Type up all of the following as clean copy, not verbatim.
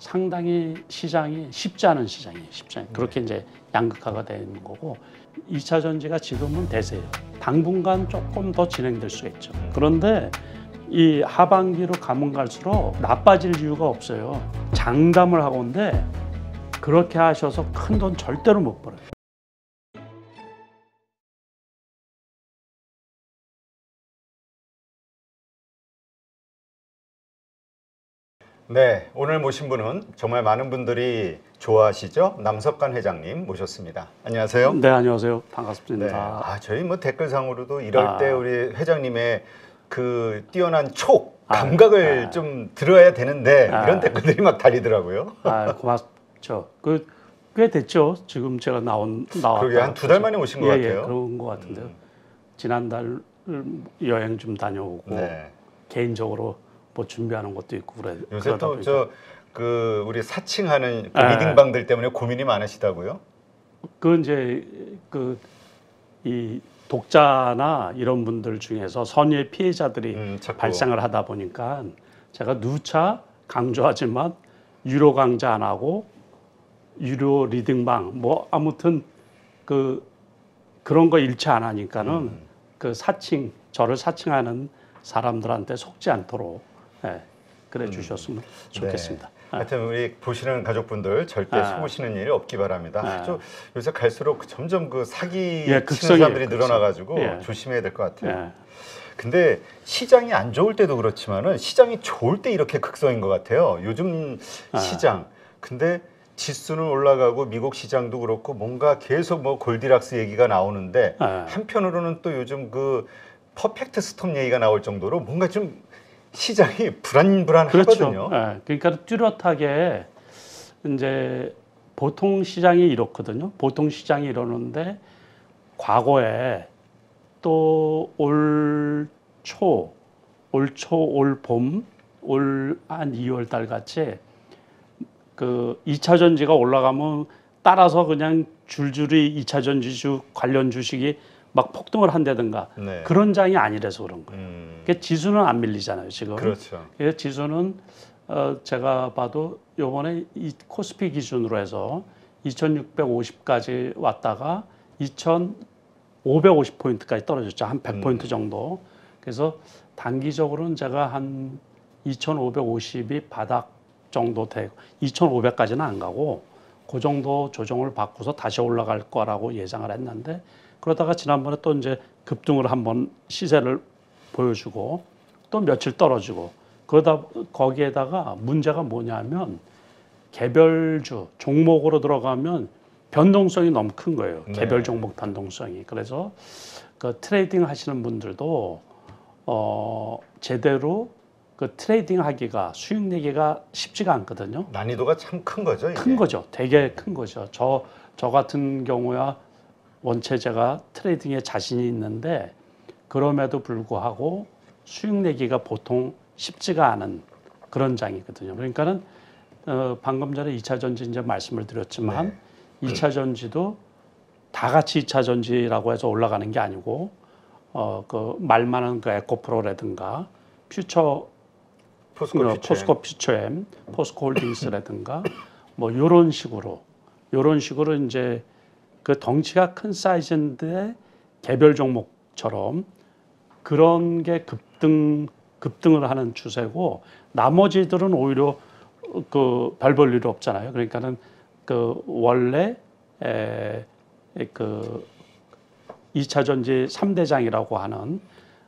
상당히 시장이 쉽지 않은 시장이에요. 쉽지 않은. 그렇게 이제 양극화가 되는 거고 2차 전지가 지금은 대세예요. 당분간 조금 더 진행될 수 있죠. 그런데 이 하반기로 가면 갈수록 나빠질 이유가 없어요. 장담을 하건데 그렇게 하셔서 큰 돈 절대로 못 벌어요. 네, 오늘 모신 분은 정말 많은 분들이 좋아하시죠? 남석관 회장님 모셨습니다. 안녕하세요. 네, 안녕하세요. 반갑습니다. 네, 저희 뭐 댓글상으로도 이럴 때 우리 회장님의 그 뛰어난 촉, 감각을 좀 들어야 되는데 이런 댓글들이 막 달리더라고요. 고맙죠. 꽤 됐죠. 지금 제가 나왔다. 그러게 한 2달 만에 오신 것 같아요. 그런 것 같은데요. 지난달 여행 좀 다녀오고 개인적으로 뭐 준비하는 것도 있고 그래. 요새 또 우리 사칭하는 그 리딩방들 때문에 고민이 많으시다고요? 이제 이 독자나 이런 분들 중에서 선의의 피해자들이 발생을 하다 보니까 제가 누차 강조하지만 유료 강좌 안 하고 유료 리딩방 뭐 아무튼 그런 거 일치 안 하니까는 저를 사칭하는 사람들한테 속지 않도록 그래 주셨으면 좋겠습니다. 네. 하여튼 우리 보시는 가족분들 절대 속으시는 일이 없기 바랍니다. 요새 갈수록 점점 사기 치는 사람들이 늘어나가지고 조심해야 될 것 같아요. 근데 시장이 안 좋을 때도 그렇지만은 시장이 좋을 때 이렇게 극성인 것 같아요. 요즘 시장. 근데 지수는 올라가고 미국 시장도 그렇고 뭔가 계속 뭐 골디락스 얘기가 나오는데 한편으로는 또 요즘 퍼펙트 스톰 얘기가 나올 정도로 뭔가 좀 시장이 불안불안하거든요. 그렇죠. 그러니까 뚜렷하게 이제 보통 시장이 이렇거든요. 보통 시장이 이러는데 과거에 또 올 봄, 올 한 2월 달 같이 2차 전지가 올라가면 따라서 그냥 줄줄이 2차 전지 관련 주식이 막 폭등을 한다든가 그런 장이 아니라서 그런 거예요. 그러니까 지수는 안 밀리잖아요, 지금. 그렇죠. 그래서 지수는 제가 봐도 요번에 이 코스피 기준으로 해서 2650까지 왔다가 2550포인트까지 떨어졌죠. 한 100포인트 정도. 그래서 단기적으로는 제가 한 2550이 바닥 정도 되고 2500까지는 안 가고 그 정도 조정을 받고서 다시 올라갈 거라고 예상을 했는데 그러다가 지난번에 또 이제 급등을 한번 시세를 보여주고 또 며칠 떨어지고 그러다 거기에다가 문제가 뭐냐면 개별주 종목으로 들어가면 변동성이 너무 큰 거예요. 개별 종목 변동성이. 그래서 트레이딩 하시는 분들도 제대로 트레이딩 하기가 수익 내기가 쉽지가 않거든요. 난이도가 참 큰 거죠. 이게. 큰 거죠. 되게 큰 거죠. 저 같은 경우야 원체 제가 트레이딩에 자신이 있는데 그럼에도 불구하고 수익 내기가 보통 쉽지가 않은 그런 장이거든요. 그러니까는 방금 전에 2차 전지 이제 말씀을 드렸지만 2차 전지도 다 같이 2차 전지라고 해서 올라가는 게 아니고 말 많은 에코프로라든가 포스코 퓨처엠, 포스코 홀딩스라든가 뭐 이런 식으로 이제 덩치가 큰 사이즈인데 개별 종목처럼 그런 게 급등을 하는 추세고 나머지들은 오히려 별 볼 일 없잖아요. 그러니까는 원래 2차 전지 3대장이라고 하는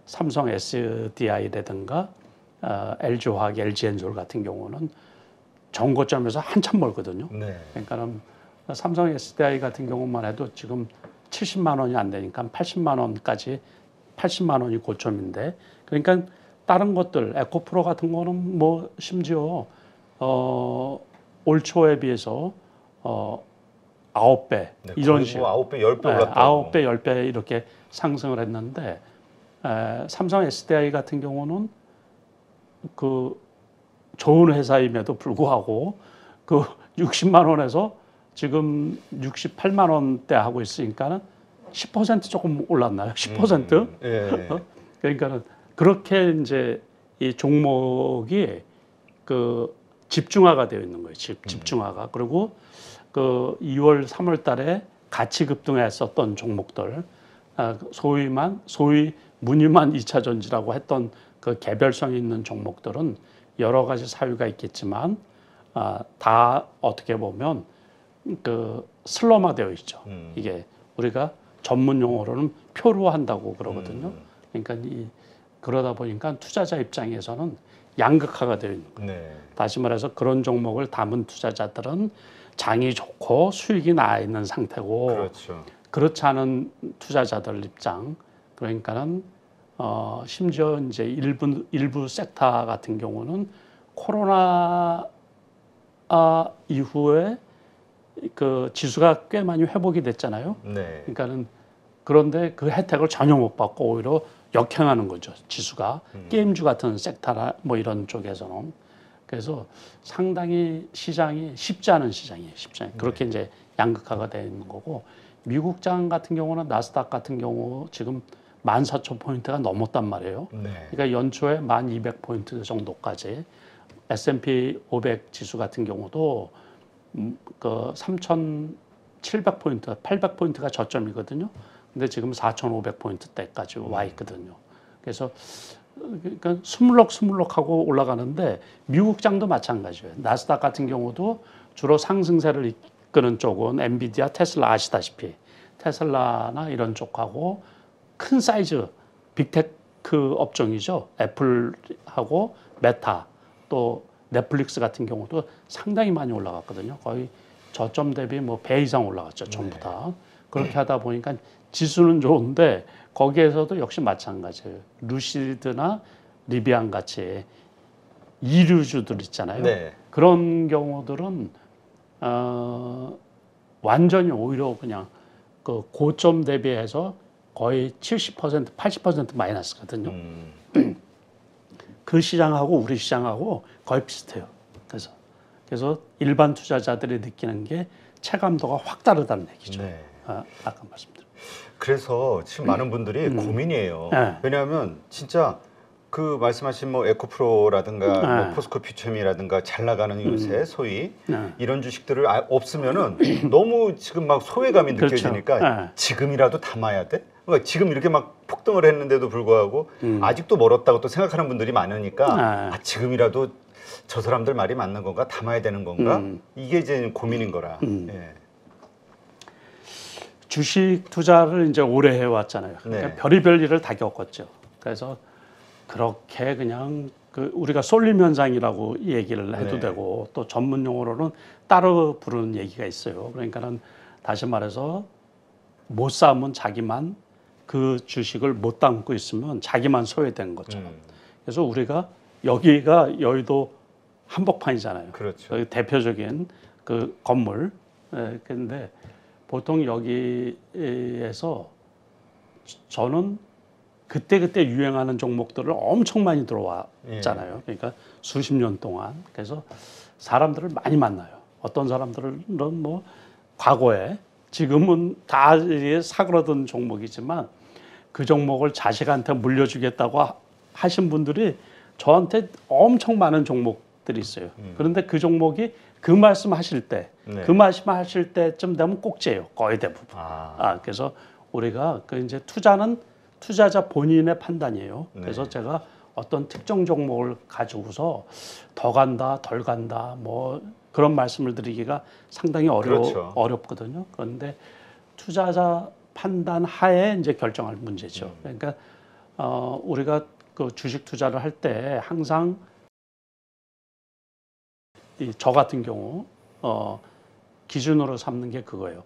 삼성 SDI라든가 LG화학, LG엔솔 같은 경우는 정고점에서 한참 멀거든요. 그러니까는 삼성 SDI 같은 경우만 해도 지금 70만 원이 안 되니까 80만 원까지 80만 원이 고점인데 그러니까 다른 것들 에코프로 같은 거는 뭐 심지어 올 초에 비해서 9배 이런 식으로 9배, 10배 올랐다고. 9배, 10배 이렇게 상승을 했는데 삼성 SDI 같은 경우는 좋은 회사임에도 불구하고 60만 원에서 지금 68만 원대 하고 있으니까는 10% 조금 올랐나요? 10%? 그러니까는 그렇게 이제 이 종목이 집중화가 되어 있는 거예요. 집중화가. 그리고 그 2월, 3월 달에 같이 급등했었던 종목들, 소위 무늬만 2차 전지라고 했던 그 개별성이 있는 종목들은 여러 가지 사유가 있겠지만 다 어떻게 보면 그 슬럼화되어 있죠. 이게 우리가 전문 용어로는 표류한다고 그러거든요. 그러니까 그러다 보니까 투자자 입장에서는 양극화가 되어 있는 거예요. 네. 다시 말해서 그런 종목을 담은 투자자들은 장이 좋고 수익이 나 있는 상태고, 그렇죠. 그렇지 않은 투자자들 입장, 그러니까는 심지어 이제 일부 섹터 같은 경우는 코로나 이후에 그 지수가 꽤 많이 회복이 됐잖아요. 네. 그러니까는 그런데 그 혜택을 전혀 못 받고 오히려 역행하는 거죠. 지수가 게임주 같은 섹터나 뭐 이런 쪽에서는. 그래서 상당히 시장이 쉽지 않은 시장이에요. 그렇게 이제 양극화가 되어 있는 거고, 미국장 같은 경우는 나스닥 같은 경우 지금 14,000포인트가 넘었단 말이에요. 네. 그러니까 연초에 1,200포인트 정도까지, S&P 500 지수 같은 경우도 그 3,700포인트, 800포인트가 저점이거든요. 근데 지금 4,500포인트대까지 와 있거든요. 그래서 그러니까 스물럭스물럭하고 올라가는데, 미국장도 마찬가지예요. 나스닥 같은 경우도 주로 상승세를 이끄는 쪽은 엔비디아, 테슬라 아시다시피 테슬라나 이런 쪽하고 큰 사이즈 빅테크 업종이죠. 애플하고 메타, 또 넷플릭스 같은 경우도 상당히 많이 올라갔거든요. 거의 저점 대비 뭐 배 이상 올라갔죠. 전부 다. 그렇게 하다 보니까 지수는 좋은데 거기에서도 역시 마찬가지예요. 루시드나 리비안 같이 이류주들 있잖아요. 네. 그런 경우들은 완전히 오히려 그냥 그 고점 대비해서 거의 70%, 80% 마이너스거든요. 그 시장하고 우리 시장하고 거의 비슷해요. 그래서 일반 투자자들이 느끼는 게 체감도가 확 다르다는 얘기죠. 네. 아까 말씀드린. 그래서 지금 많은 분들이 고민이에요. 네. 왜냐하면 진짜 그 말씀하신 뭐 에코프로라든가 뭐 포스코 퓨처미라든가 잘 나가는 요새 소위 이런 주식들을 없으면은 너무 지금 막 소외감이 느껴지니까 지금이라도 담아야 돼? 그러니까 지금 이렇게 막 폭등을 했는데도 불구하고 아직도 멀었다고 또 생각하는 분들이 많으니까 지금이라도 저 사람들 말이 맞는 건가? 담아야 되는 건가? 이게 이제 고민인 거라. 예. 주식 투자를 이제 오래 해왔잖아요. 그러니까 네. 별의별 일을 다 겪었죠. 그래서 그렇게 그냥 그 우리가 쏠림 현상이라고 얘기를 해도 되고, 또 전문 용어로는 따로 부르는 얘기가 있어요. 그러니까는 다시 말해서 못 사면 자기만 그 주식을 못 담고 있으면 자기만 소외된 거죠. 그래서 우리가 여기가 여의도 한복판이잖아요. 그렇죠. 여기 대표적인 그 건물. 그런데 보통 여기에서 저는 그때 유행하는 종목들을 엄청 많이 들어왔잖아요. 그러니까 수십 년 동안. 그래서 사람들을 많이 만나요. 어떤 사람들은 뭐 과거에, 지금은 다 사그러든 종목이지만 그 종목을 자식한테 물려주겠다고 하신 분들이 저한테 엄청 많은 종목들이 있어요. 그런데 그 종목이 그 말씀하실 때, 그 말씀하실 때쯤 되면 꼭지예요. 거의 대부분. 그래서 우리가 그 이제 투자는 투자자 본인의 판단이에요. 그래서 제가 어떤 특정 종목을 가지고서 더 간다, 덜 간다, 뭐 그런 말씀을 드리기가 상당히 어렵거든요. 그런데 투자자 판단 하에 이제 결정할 문제죠. 그러니까 우리가 그 주식 투자를 할 때 항상 저 같은 경우 기준으로 삼는 게 그거예요.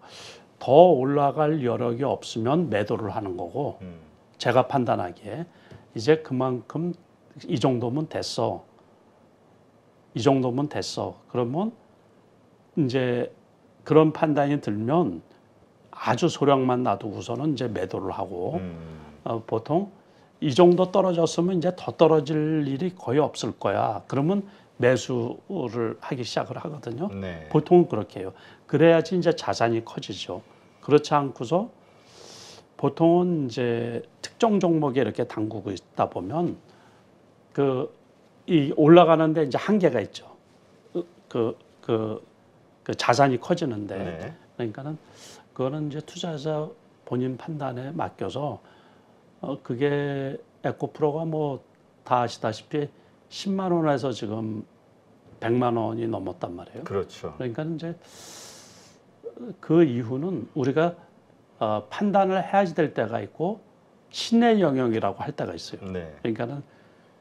더 올라갈 여력이 없으면 매도를 하는 거고, 제가 판단하기에 이제 그만큼 이 정도면 됐어. 이 정도면 됐어. 그러면 이제 그런 판단이 들면 아주 소량만 놔두고서는 이제 매도를 하고, 보통 이 정도 떨어졌으면 이제 더 떨어질 일이 거의 없을 거야. 그러면 매수를 하기 시작을 하거든요. 보통은 그렇게 해요. 그래야지 이제 자산이 커지죠. 그렇지 않고서 보통은 이제 특정 종목에 이렇게 담그고 있다 보면 이 올라가는데 이제 한계가 있죠. 그 자산이 커지는데 네. 그러니까는 그거는 이제 투자자 본인 판단에 맡겨서 그게 에코프로가 뭐 다 아시다시피 10만 원에서 지금 100만 원이 넘었단 말이에요. 그렇죠. 그러니까 이제 그 이후는 우리가 판단을 해야지 될 때가 있고 신의 영역이라고 할 때가 있어요. 네. 그러니까는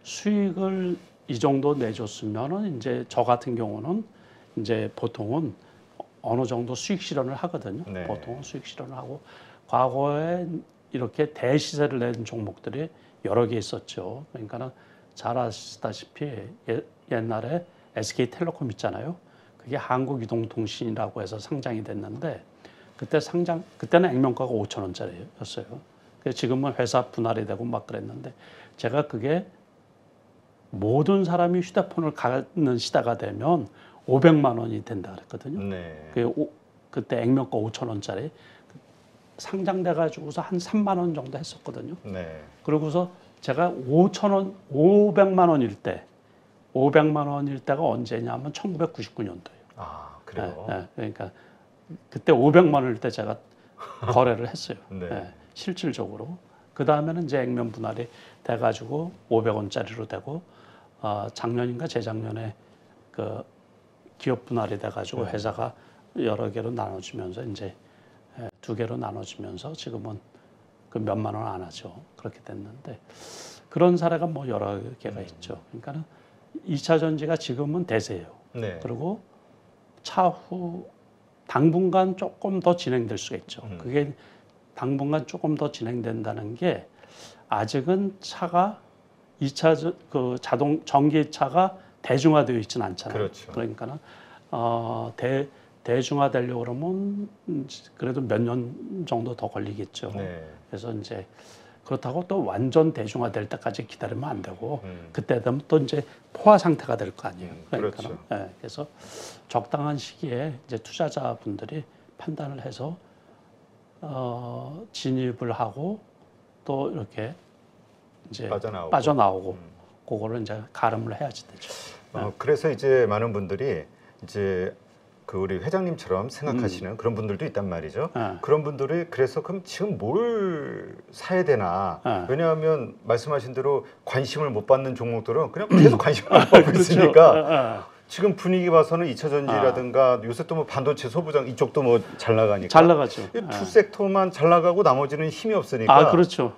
수익을 이 정도 내줬으면은 이제 저 같은 경우는 이제 보통은 어느 정도 수익 실현을 하거든요. 네. 보통은 수익 실현을 하고 과거에 이렇게 대시세를 낸 종목들이 여러 개 있었죠. 그러니까는 잘 아시다시피 옛날에 SK텔레콤 있잖아요. 그게 한국이동통신이라고 해서 상장이 됐는데 그때는 액면가가 5천 원짜리였어요. 지금은 회사 분할이 되고 막 그랬는데 제가 그게 모든 사람이 휴대폰을 갖는 시대가 되면 500만 원이 된다 그랬거든요. 네. 그때 액면가 5천 원짜리 상장돼 가지고서 한 3만 원 정도 했었거든요. 네. 그러고서 제가 5천 원, 500만 원일 때 500만 원일 때가 언제냐면 1999년도예요. 아, 그래요? 그러니까 그때 500만 원일 때 제가 거래를 했어요. 네. 실질적으로. 그 다음에는 이제 액면 분할이 돼가지고 500원짜리로 되고 작년인가 재작년에 그 기업 분할이 돼가지고 회사가 여러 개로 나눠주면서 이제 두 개로 나눠주면서 지금은 그 몇만 원 안 하죠. 그렇게 됐는데 그런 사례가 뭐 여러 개가 있죠. 그러니까는 2차 전지가 지금은 대세예요. 네. 그리고 차후 당분간 조금 더 진행될 수가 있죠. 그게 당분간 조금 더 진행된다는 게 아직은 차가 2차 그 전기차가 대중화되어 있지는 않잖아요. 그렇죠. 그러니까는 대중화되려고 그러면 그래도 몇 년 정도 더 걸리겠죠. 네. 그래서 이제 그렇다고 또 완전 대중화될 때까지 기다리면 안 되고 그때 되면 또 이제 포화 상태가 될 거 아니에요. 그러니까 그렇죠. 그래서 적당한 시기에 이제 투자자분들이 판단을 해서 진입을 하고 또 이렇게 이제 빠져나오고 그거를 이제 가름을 해야지 되죠. 그래서 이제 많은 분들이 이제 그 우리 회장님처럼 생각하시는 그런 분들도 있단 말이죠. 그런 분들이 그래서 그럼 지금 뭘 사야 되나? 왜냐하면 말씀하신 대로 관심을 못 받는 종목들은 그냥 계속 관심을 못 받고 그렇죠. 있으니까 지금 분위기 봐서는 2차 전지라든가 요새 또 뭐 반도체 소부장 이쪽도 뭐 잘 나가니까 잘 나가죠. 투 섹터만 잘 나가고 나머지는 힘이 없으니까 그렇죠.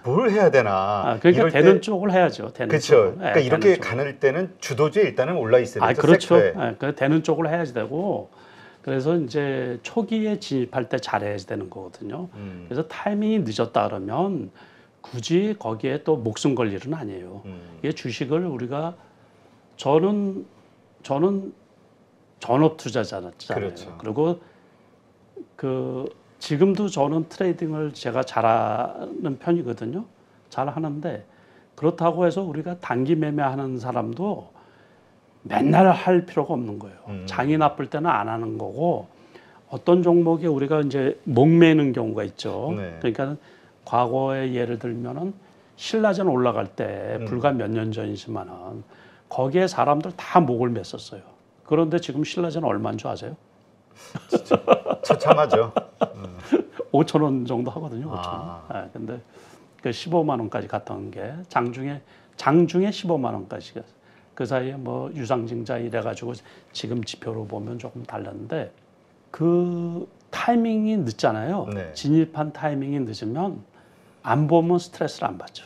뭘 해야 되나? 그러니까 되는 쪽을 해야죠. 되는 그렇죠. 쪽을. 그러니까 이렇게 가는 때는 주도주에 일단은 올라 있어야 되죠. 그렇죠. 섹터에. 되는 쪽을 해야지 되고 그래서 이제 초기에 진입할 때 잘해야지 되는 거거든요. 그래서 타이밍이 늦었다 그러면 굳이 거기에 또 목숨 걸 일은 아니에요. 이게 주식을 우리가 저는 전업 투자자잖아요. 그렇죠. 그리고 지금도 저는 트레이딩을 제가 잘하는 편이거든요. 잘하는데 그렇다고 해서 우리가 단기 매매하는 사람도 맨날 할 필요가 없는 거예요. 장이 나쁠 때는 안 하는 거고 어떤 종목에 우리가 이제 목매는 경우가 있죠. 네. 그러니까 과거에 예를 들면은 신라젠 올라갈 때 불과 몇 년 전이지만은 거기에 사람들 다 목을 맸었어요. 그런데 지금 신라젠 얼마인 줄 아세요? 처참하죠. 5천 원 정도 하거든요. 5천 원. 근데 그 15만 원까지 갔던 게 장중에 15만 원까지 갔어요. 그 사이에 뭐 유상증자 이래가지고 지금 지표로 보면 조금 달랐는데 그 타이밍이 늦잖아요. 네. 진입한 타이밍이 늦으면 안 보면 스트레스를 안 받죠.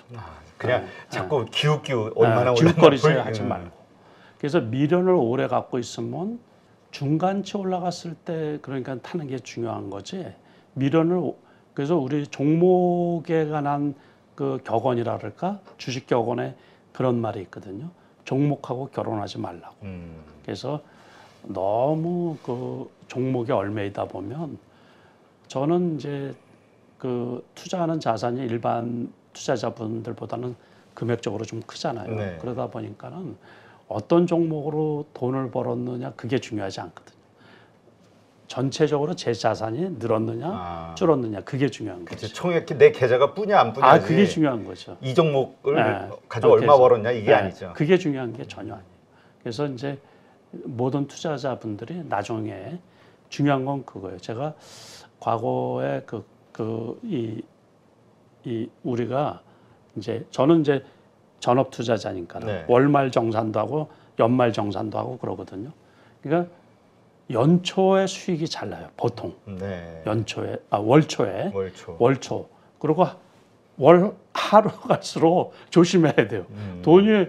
그냥 자꾸 기웃기웃 얼마나 기웃거리지 하지 말고. 그래서 미련을 오래 갖고 있으면 중간치 올라갔을 때 그러니까 타는 게 중요한 거지. 미련을 그래서 우리 종목에 관한 그 격언이라 그럴까 주식 격언에 그런 말이 있거든요. 종목하고 결혼하지 말라고. 그래서 너무 그 종목에 얽매이다 보면 저는 이제 그 투자하는 자산이 일반 투자자분들보다는 금액적으로 좀 크잖아요. 네. 그러다 보니까는 어떤 종목으로 돈을 벌었느냐 그게 중요하지 않거든요. 전체적으로 제 자산이 늘었느냐 줄었느냐 그게 중요한 거죠. 총액 내 계좌가 뿌냐 안 뿌냐지. 그게 중요한 거죠. 이 종목을 가지고 얼마 벌었냐 이게 아니죠. 그게 중요한 게 전혀 아니에요. 그래서 이제 모든 투자자분들이 나중에 중요한 건 그거예요. 제가 과거에 우리가 저는 이제 전업 투자자니까 네. 월말 정산도 하고 연말 정산도 하고 그러거든요. 그러니까 연초에 수익이 잘 나요. 보통. 네. 월초에. 월초. 그리고 월 하루 갈수록 조심해야 돼요. 돈이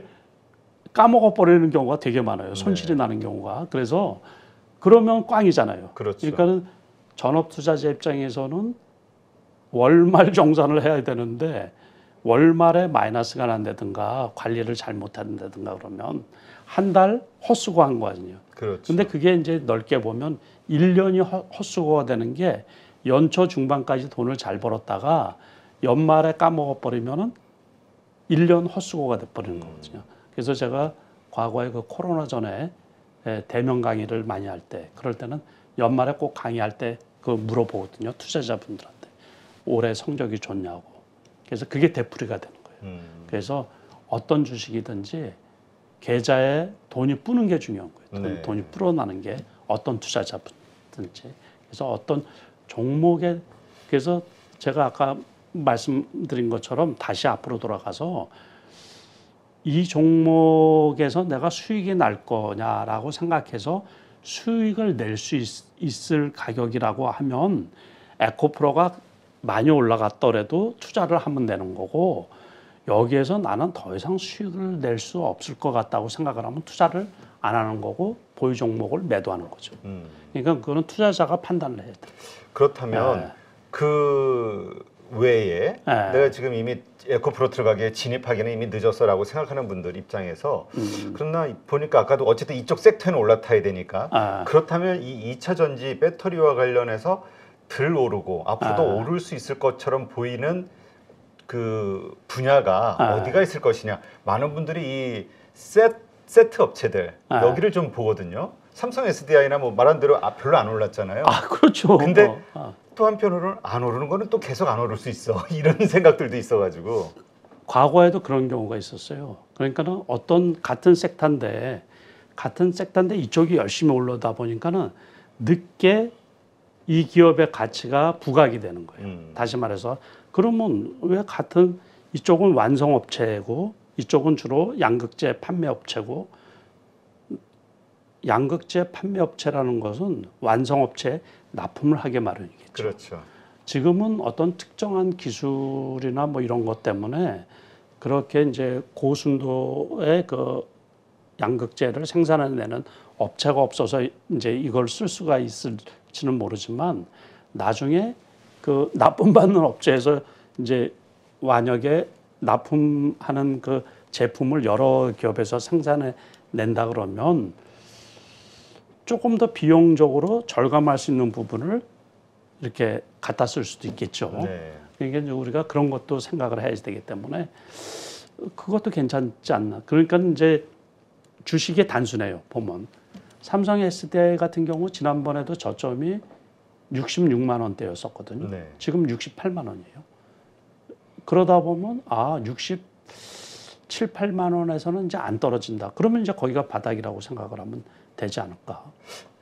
까먹어 버리는 경우가 되게 많아요. 손실이 나는 경우가. 그래서 그러면 꽝이잖아요. 그렇죠. 그러니까 전업 투자자 입장에서는 월말 정산을 해야 되는데 월말에 마이너스가 난다든가 관리를 잘못한다든가 그러면 한 달 헛수고 한 거거든요. 그렇죠. 근데 그게 이제 넓게 보면 1년이 헛수고가 되는 게 연초 중반까지 돈을 잘 벌었다가 연말에 까먹어 버리면은 1년 헛수고가 돼 버리는 거거든요. 그래서 제가 과거에 그 코로나 전에 대면 강의를 많이 할 때 그럴 때는 연말에 꼭 강의할 때 그 물어보거든요. 투자자분들한테 올해 성적이 좋냐고. 그래서 그게 되풀이가 되는 거예요. 그래서 어떤 주식이든지 계좌에 돈이 뿌는 게 중요한 거예요. 네. 돈이 불어나는 게 어떤 투자자분든지. 그래서 어떤 종목에 그래서 제가 아까 말씀드린 것처럼 다시 앞으로 돌아가서 이 종목에서 내가 수익이 날 거냐라고 생각해서 수익을 낼 수 있을 가격이라고 하면 에코프로가 많이 올라갔더라도 투자를 하면 되는 거고 여기에서 나는 더 이상 수익을 낼 수 없을 것 같다고 생각을 하면 투자를 안 하는 거고 보유 종목을 매도하는 거죠. 그러니까 그거는 투자자가 판단을 해야 돼요. 그렇다면 그 외에 내가 지금 이미 에코프로 들어가기에 진입하기는 이미 늦었어라고 생각하는 분들 입장에서 그러나 보니까 아까도 어쨌든 이쪽 섹터는 올라타야 되니까 그렇다면 이 2차 전지 배터리와 관련해서 덜 오르고 앞으로도 오를 수 있을 것처럼 보이는 그 분야가 어디가 있을 것이냐. 많은 분들이 이 세트 업체들 여기를 좀 보거든요. 삼성 SDI나 뭐 말한 대로 별로 안 올랐잖아요. 그렇죠. 근데 또 한편으로는 안 오르는 거는 또 계속 안 오를 수 있어. 이런 생각들도 있어가지고. 과거에도 그런 경우가 있었어요. 그러니까는 어떤 같은 섹터인데 이쪽이 열심히 올라다 보니까는 늦게 이 기업의 가치가 부각이 되는 거예요. 다시 말해서 그러면 왜 같은 이쪽은 완성업체고 이쪽은 주로 양극재 판매업체고 양극재 판매업체라는 것은 완성업체에 납품을 하게 마련이겠죠. 그렇죠. 지금은 어떤 특정한 기술이나 뭐 이런 것 때문에 그렇게 이제 고순도의 그 양극재를 생산해내는 업체가 없어서 이제 이걸 쓸 수가 있을지는 모르지만 나중에 그 납품받는 업체에서 이제 만약에 납품하는 그 제품을 여러 기업에서 생산해 낸다 그러면 조금 더 비용적으로 절감할 수 있는 부분을 이렇게 갖다 쓸 수도 있겠죠. 네. 그러니까 우리가 그런 것도 생각을 해야 되기 때문에 그것도 괜찮지 않나. 그러니까 이제 주식이 단순해요. 보면 삼성 SDI 같은 경우 지난번에도 저점이 66만 원대였었거든요. 네. 지금 68만 원이에요. 그러다 보면 67, 8만 원에서는 이제 안 떨어진다. 그러면 이제 거기가 바닥이라고 생각을 하면 되지 않을까.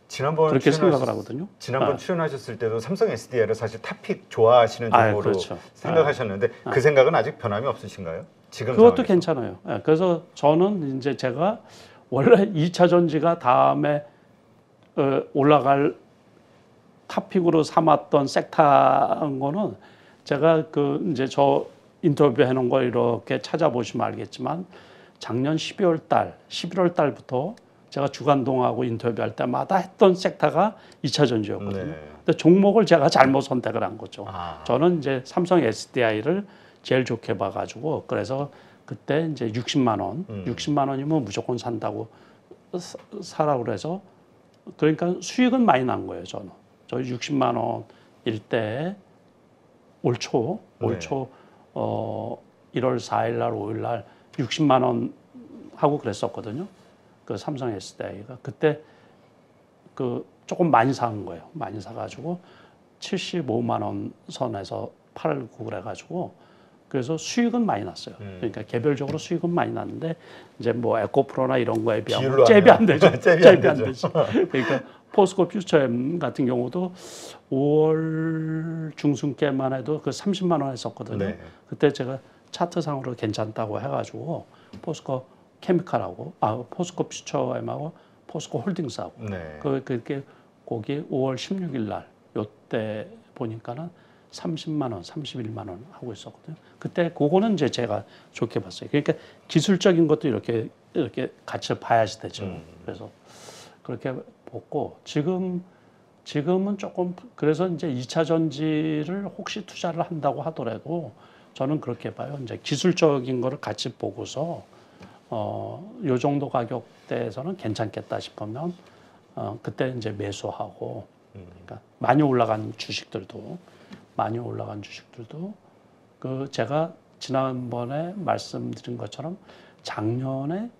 지난번 그렇게 생각을 하거든요. 지난번 출연하셨을 때도 삼성 SDI를 사실 탑픽 좋아하시는 종목으로 그렇죠. 생각하셨는데 그 생각은 아직 변함이 없으신가요? 지금 그것도 상황에서? 괜찮아요. 그래서 저는 이제 제가 원래 2차 전지가 다음에 올라갈 탑픽으로 삼았던 섹터인 거는 제가 그 이제 저 인터뷰 해놓은 거 이렇게 찾아보시면 알겠지만 작년 11월 달부터 제가 주간동하고 인터뷰할 때마다 했던 섹터가 2차 전지였거든요. 네. 근데 종목을 제가 잘못 선택을 한 거죠. 아. 저는 이제 삼성 SDI를 제일 좋게 봐가지고 그래서 그때 이제 60만 원, 60만 원이면 무조건 산다고 사라고 그래서 그러니까 수익은 많이 난 거예요. 저는 저 60만 원일 때 올 초 1월 4일 날 5일 날 60만 원 하고 그랬었거든요. 그 삼성 SDI가 그때 그 조금 많이 산 거예요. 많이 사가지고 75만 원 선에서 팔고 그래가지고 그래서 수익은 많이 났어요. 그러니까 개별적으로 수익은 많이 났는데 이제 뭐 에코프로나 이런 거에 비하면 잽이 안 되죠. 잽이 안 되죠. 그러니까 포스코 퓨처엠 같은 경우도 5월 중순께만 해도 그 30만 원 했었거든요. 네. 그때 제가 차트상으로 괜찮다고 해가지고 포스코 케미칼하고 포스코 퓨처엠하고 포스코 홀딩스하고 네. 그게 거기 5월 16일 날 요때 보니까는 30만 원, 31만 원 하고 있었거든요. 그때 그거는 이제 제가 좋게 봤어요. 그러니까 기술적인 것도 이렇게 같이 봐야지 되죠. 그래서 그렇게 보고 지금은 조금 그래서 이제 2차 전지를 혹시 투자를 한다고 하더라도 저는 그렇게 봐요. 이제 기술적인 거를 같이 보고서 요 정도 가격대에서는 괜찮겠다 싶으면 그때 이제 매수하고 그러니까 많이 올라간 주식들도 그 제가 지난번에 말씀드린 것처럼 작년에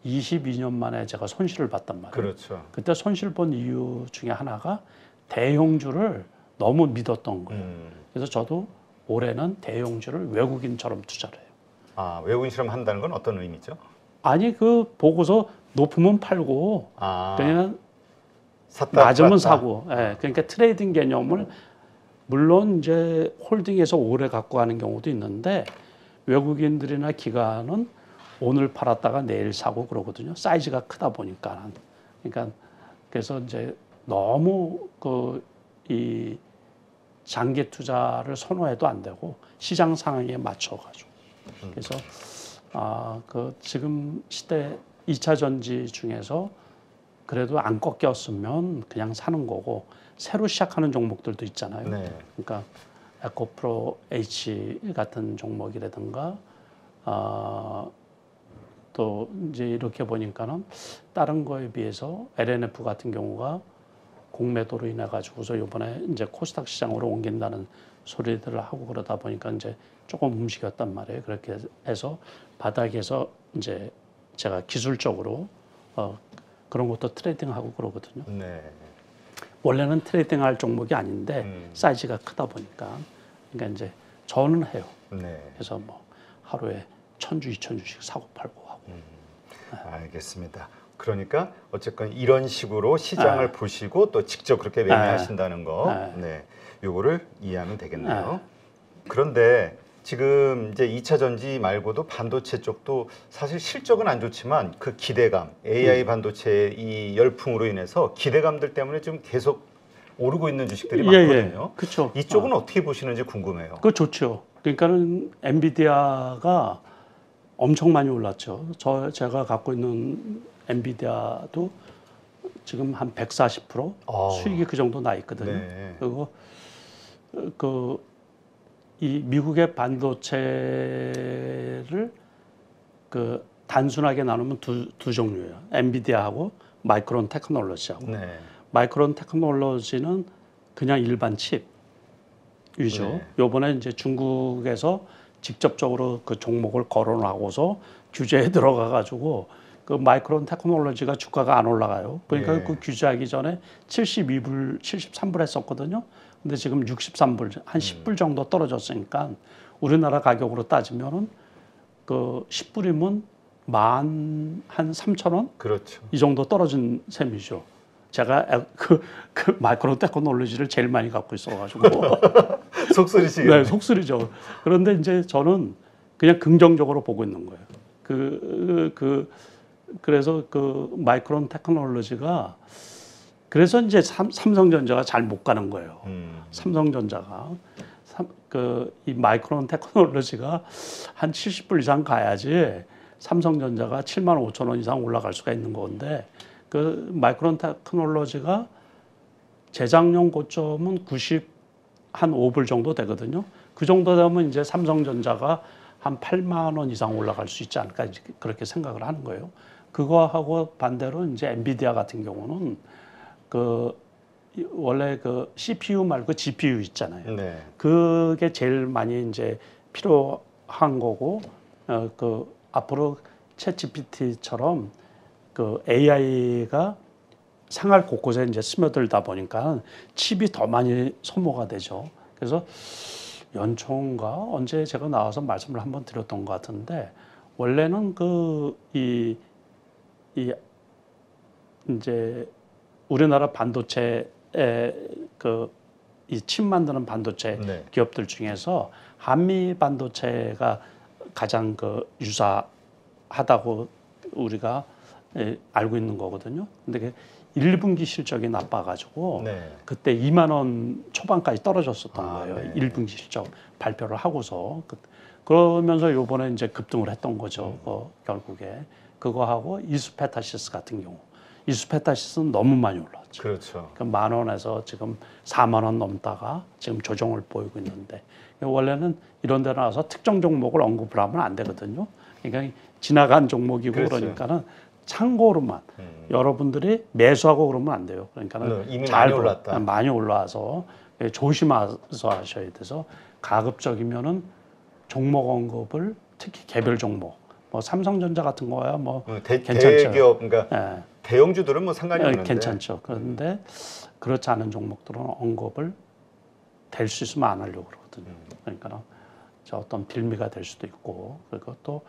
22년 만에 제가 손실을 봤단 말이에요. 그렇죠. 그때 손실 본 이유 중에 하나가 대형주를 너무 믿었던 거예요. 그래서 저도 올해는 대형주를 외국인처럼 투자를 해요. 아, 외국인처럼 한다는 건 어떤 의미죠? 아니 그 보고서 높으면 팔고 그냥 낮으면 사고. 예, 그러니까 트레이딩 개념을 물론 이제 홀딩해서 오래 갖고 가는 경우도 있는데 외국인들이나 기관은 오늘 팔았다가 내일 사고 그러거든요. 사이즈가 크다 보니까. 그러니까 그래서 이제 너무 이 장기 투자를 선호해도 안 되고 시장 상황에 맞춰 가지고. 그래서 그 지금 시대 2차 전지 중에서 그래도 안 꺾였으면 그냥 사는 거고 새로 시작하는 종목들도 있잖아요. 네. 그러니까 에코프로 H 같은 종목이라든가 또 이제 이렇게 보니까는 다른 거에 비해서 LNF 같은 경우가 공매도로 인해 가지고서 이번에 이제 코스닥 시장으로 옮긴다는 소리들을 하고 그러다 보니까 이제 조금 움직였단 말이에요. 그렇게 해서 바닥에서 이제 제가 기술적으로 그런 것도 트레이딩하고 그러거든요. 네. 원래는 트레이딩할 종목이 아닌데 사이즈가 크다 보니까 그러니까 이제 저는 해요. 네. 그래서 뭐 하루에 1000주, 2000주씩 사고 팔고 하고. 알겠습니다. 그러니까 어쨌건 이런 식으로 시장을 보시고 또 직접 그렇게 매매하신다는 거, 네, 요거를 이해하면 되겠네요. 그런데 지금 이제 2차 전지 말고도 반도체 쪽도 사실 실적은 안 좋지만 그 기대감, AI 반도체 이 열풍으로 인해서 기대감들 때문에 좀 계속 오르고 있는 주식들이 많거든요. 그렇죠. 이쪽은 어떻게 보시는지 궁금해요. 그거 좋죠. 그러니까는 엔비디아가 엄청 많이 올랐죠. 제가 갖고 있는 엔비디아도 지금 한 140% 수익이 그 정도 나 있거든요. 네. 그리고 이 미국의 반도체를 단순하게 나누면 두 종류예요. 엔비디아하고 마이크론 테크놀로지하고. 네. 마이크론 테크놀로지는 그냥 일반 칩 위주. 네. 요번에 이제 중국에서 직접적으로 그 종목을 거론하고서 규제에 들어가 가지고 그 마이크론 테크놀로지가 주가가 안 올라가요. 그러니까 네. 그 규제하기 전에 72불, 73불 했었거든요. 근데 지금 63불, 한 10불 정도 떨어졌으니까 우리나라 가격으로 따지면은 그 10불이면 한 3,000원? 그렇죠. 이 정도 떨어진 셈이죠. 제가 그 마이크론 테크놀로지를 제일 많이 갖고 있어가지고. 속쓰리시겠네. 네, 속쓰리죠. 그런데 이제 저는 그냥 긍정적으로 보고 있는 거예요. 그래서 그 마이크론 테크놀로지가 그래서 이제 삼성전자가 잘 못 가는 거예요. 삼성전자가 이 마이크론 테크놀로지가 한 70불 이상 가야지 삼성전자가 75,000원 이상 올라갈 수가 있는 건데 그 마이크론 테크놀로지가 재작년 고점은 95불 정도 되거든요. 그 정도 되면 이제 삼성전자가 한 8만 원 이상 올라갈 수 있지 않을까 그렇게 생각을 하는 거예요. 그거하고 반대로 이제 엔비디아 같은 경우는 원래 CPU 말고 GPU 있잖아요. 네. 그게 제일 많이 이제 필요한 거고, 앞으로 챗GPT처럼 AI가 생활 곳곳에 이제 스며들다 보니까 칩이 더 많이 소모가 되죠. 그래서 연초인가 언제 제가 나와서 말씀을 한번 드렸던 것 같은데 원래는 이제 우리나라 반도체에 이 칩 만드는 반도체 네. 기업들 중에서 한미 반도체가 가장 유사하다고 우리가 알고 있는 거거든요. 근데 그 1분기 실적이 나빠가지고 네. 그때 2만 원 초반까지 떨어졌었던 거예요. 네. 1분기 실적 발표를 하고서 그러면서 요번에 이제 급등을 했던 거죠. 결국에 그거하고 이수페타시스 같은 경우 이수페타시스는 너무 많이 올랐죠. 그렇죠. 그러니까 10,000원에서 지금 40,000원 넘다가 지금 조정을 보이고 있는데 원래는 이런 데 나와서 특정 종목을 언급을 하면 안 되거든요. 그러니까 지나간 종목이고 그렇죠. 그러니까는 참고로만 여러분들이 매수하고 그러면 안 돼요. 그러니까는 이미 잘 많이 올랐다. 많이 올라와서 조심해서 하셔야 돼서 가급적이면은 종목 언급을 특히 개별 종목 뭐 삼성전자 같은 거야 뭐 괜찮죠. 대기업 그러니까 대형주들은 뭐 상관이 없는데 괜찮죠. 그런데 그렇지 않은 종목들은 언급을 될 수 있으면 안 하려고 그러거든요. 그러니까 저 어떤 빌미가 될 수도 있고 그리고 또